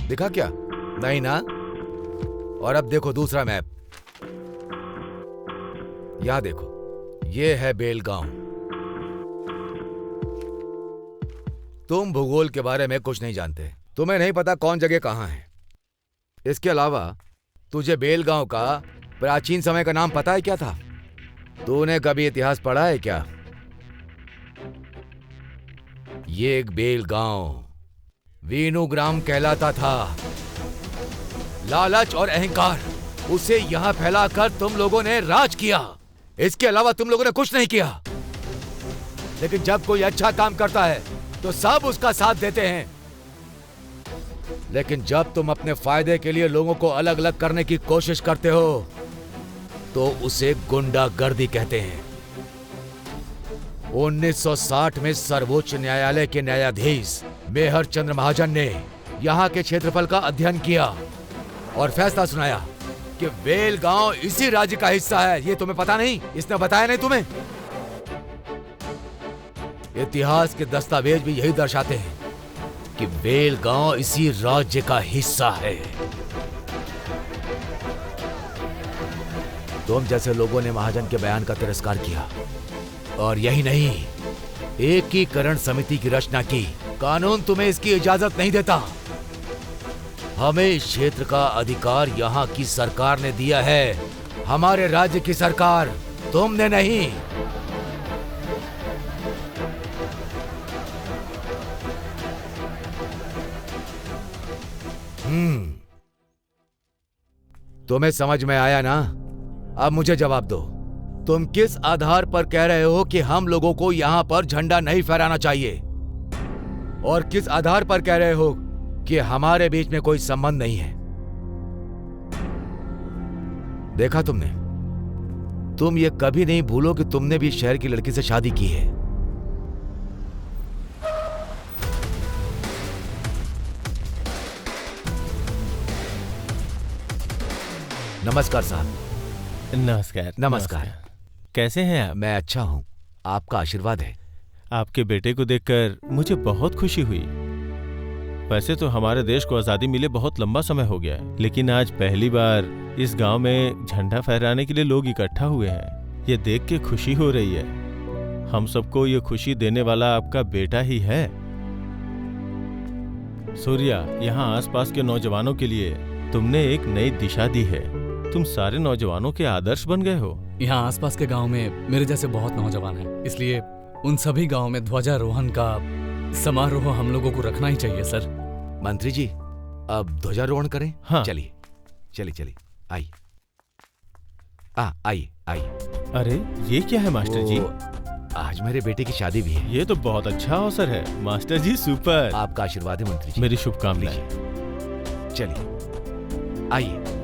दिखा क्या? नहीं ना? और अब देखो दूसरा मैप। यहाँ देखो, ये है बेलगांव। तुम भूगोल के बारे में कुछ नहीं जानते, तुम्हें नहीं पता कौन जगह कहाँ है। इसके अलावा तुझे बेलगांव का प्राचीन समय का नाम पता है क्या था? तूने कभी इतिहास पढ़ा है क्या? ये एक बेलगांव वीनुग्राम कहलाता था। लालच और अहंकार, उसे यहां फैलाकर तुम लोगों ने राज किया। इसके अलावा तुम लोगों ने कुछ नहीं किया। लेकिन जब कोई अच्छा काम करता है तो सब उसका साथ देते हैं। लेकिन जब तुम अपने फायदे के लिए लोगों को अलग अलग करने की कोशिश करते हो तो उसे गुंडागर्दी कहते हैं। 1960 में सर्वोच्च न्यायालय के न्यायाधीश मेहर चंद्र महाजन ने यहाँ के क्षेत्रफल का अध्ययन किया और फैसला सुनाया कि बेलगांव इसी राज्य का हिस्सा है। ये तुम्हें पता नहीं? इसने बताया नहीं तुम्हें? इतिहास के दस्तावेज भी यही दर्शाते हैं कि बेलगांव इसी राज्य का हिस्सा है। तुम जैसे लोगों ने महाजन के बयान का तिरस्कार किया और यही नहीं, एकीकरण समिति की रचना की। कानून तुम्हें इसकी इजाजत नहीं देता। हमें इस क्षेत्र का अधिकार यहाँ की सरकार ने दिया है, हमारे राज्य की सरकार, तुमने नहीं। तुम्हें समझ में आया ना? अब मुझे जवाब दो, तुम किस आधार पर कह रहे हो कि हम लोगों को यहाँ पर झंडा नहीं फहराना चाहिए? और किस आधार पर कह रहे हो कि हमारे बीच में कोई संबंध नहीं है? देखा तुमने? तुम ये कभी नहीं भूलो कि तुमने भी शहर की लड़की से शादी की है। नमस्कार साहब। नमस्कार। नमस्कार। कैसे हैं आप? मैं अच्छा हूँ, आपका आशीर्वाद है। आपके बेटे को देखकर मुझे बहुत खुशी हुई। वैसे तो हमारे देश को आज़ादी मिले बहुत लंबा समय हो गया है, लेकिन आज पहली बार इस गांव में झंडा फहराने के लिए लोग इकट्ठा हुए हैं। ये देख के खुशी हो रही है। हम सबको ये खुशी देने वाला आपका बेटा ही है। सूर्या, यहाँ आसपास के नौजवानों के लिए तुमने एक नई दिशा दी है। तुम सारे नौजवानों के आदर्श बन गए हो। यहाँ आसपास के गांव में मेरे जैसे बहुत नौजवान हैं, इसलिए उन सभी गांव में ध्वजारोहण का समारोह हम लोगों को रखना ही चाहिए सर। मंत्री जी, अब ध्वजारोहण करें? हाँ। चलिए चलिए चलिए, आइए आइए आइए। अरे ये क्या है मास्टर जी? आज मेरे बेटे की शादी भी है। ये तो बहुत अच्छा अवसर है मास्टर जी। सुपर। आपका आशीर्वाद है मंत्री जी। मेरी शुभकामनाएं। चलिए आइए।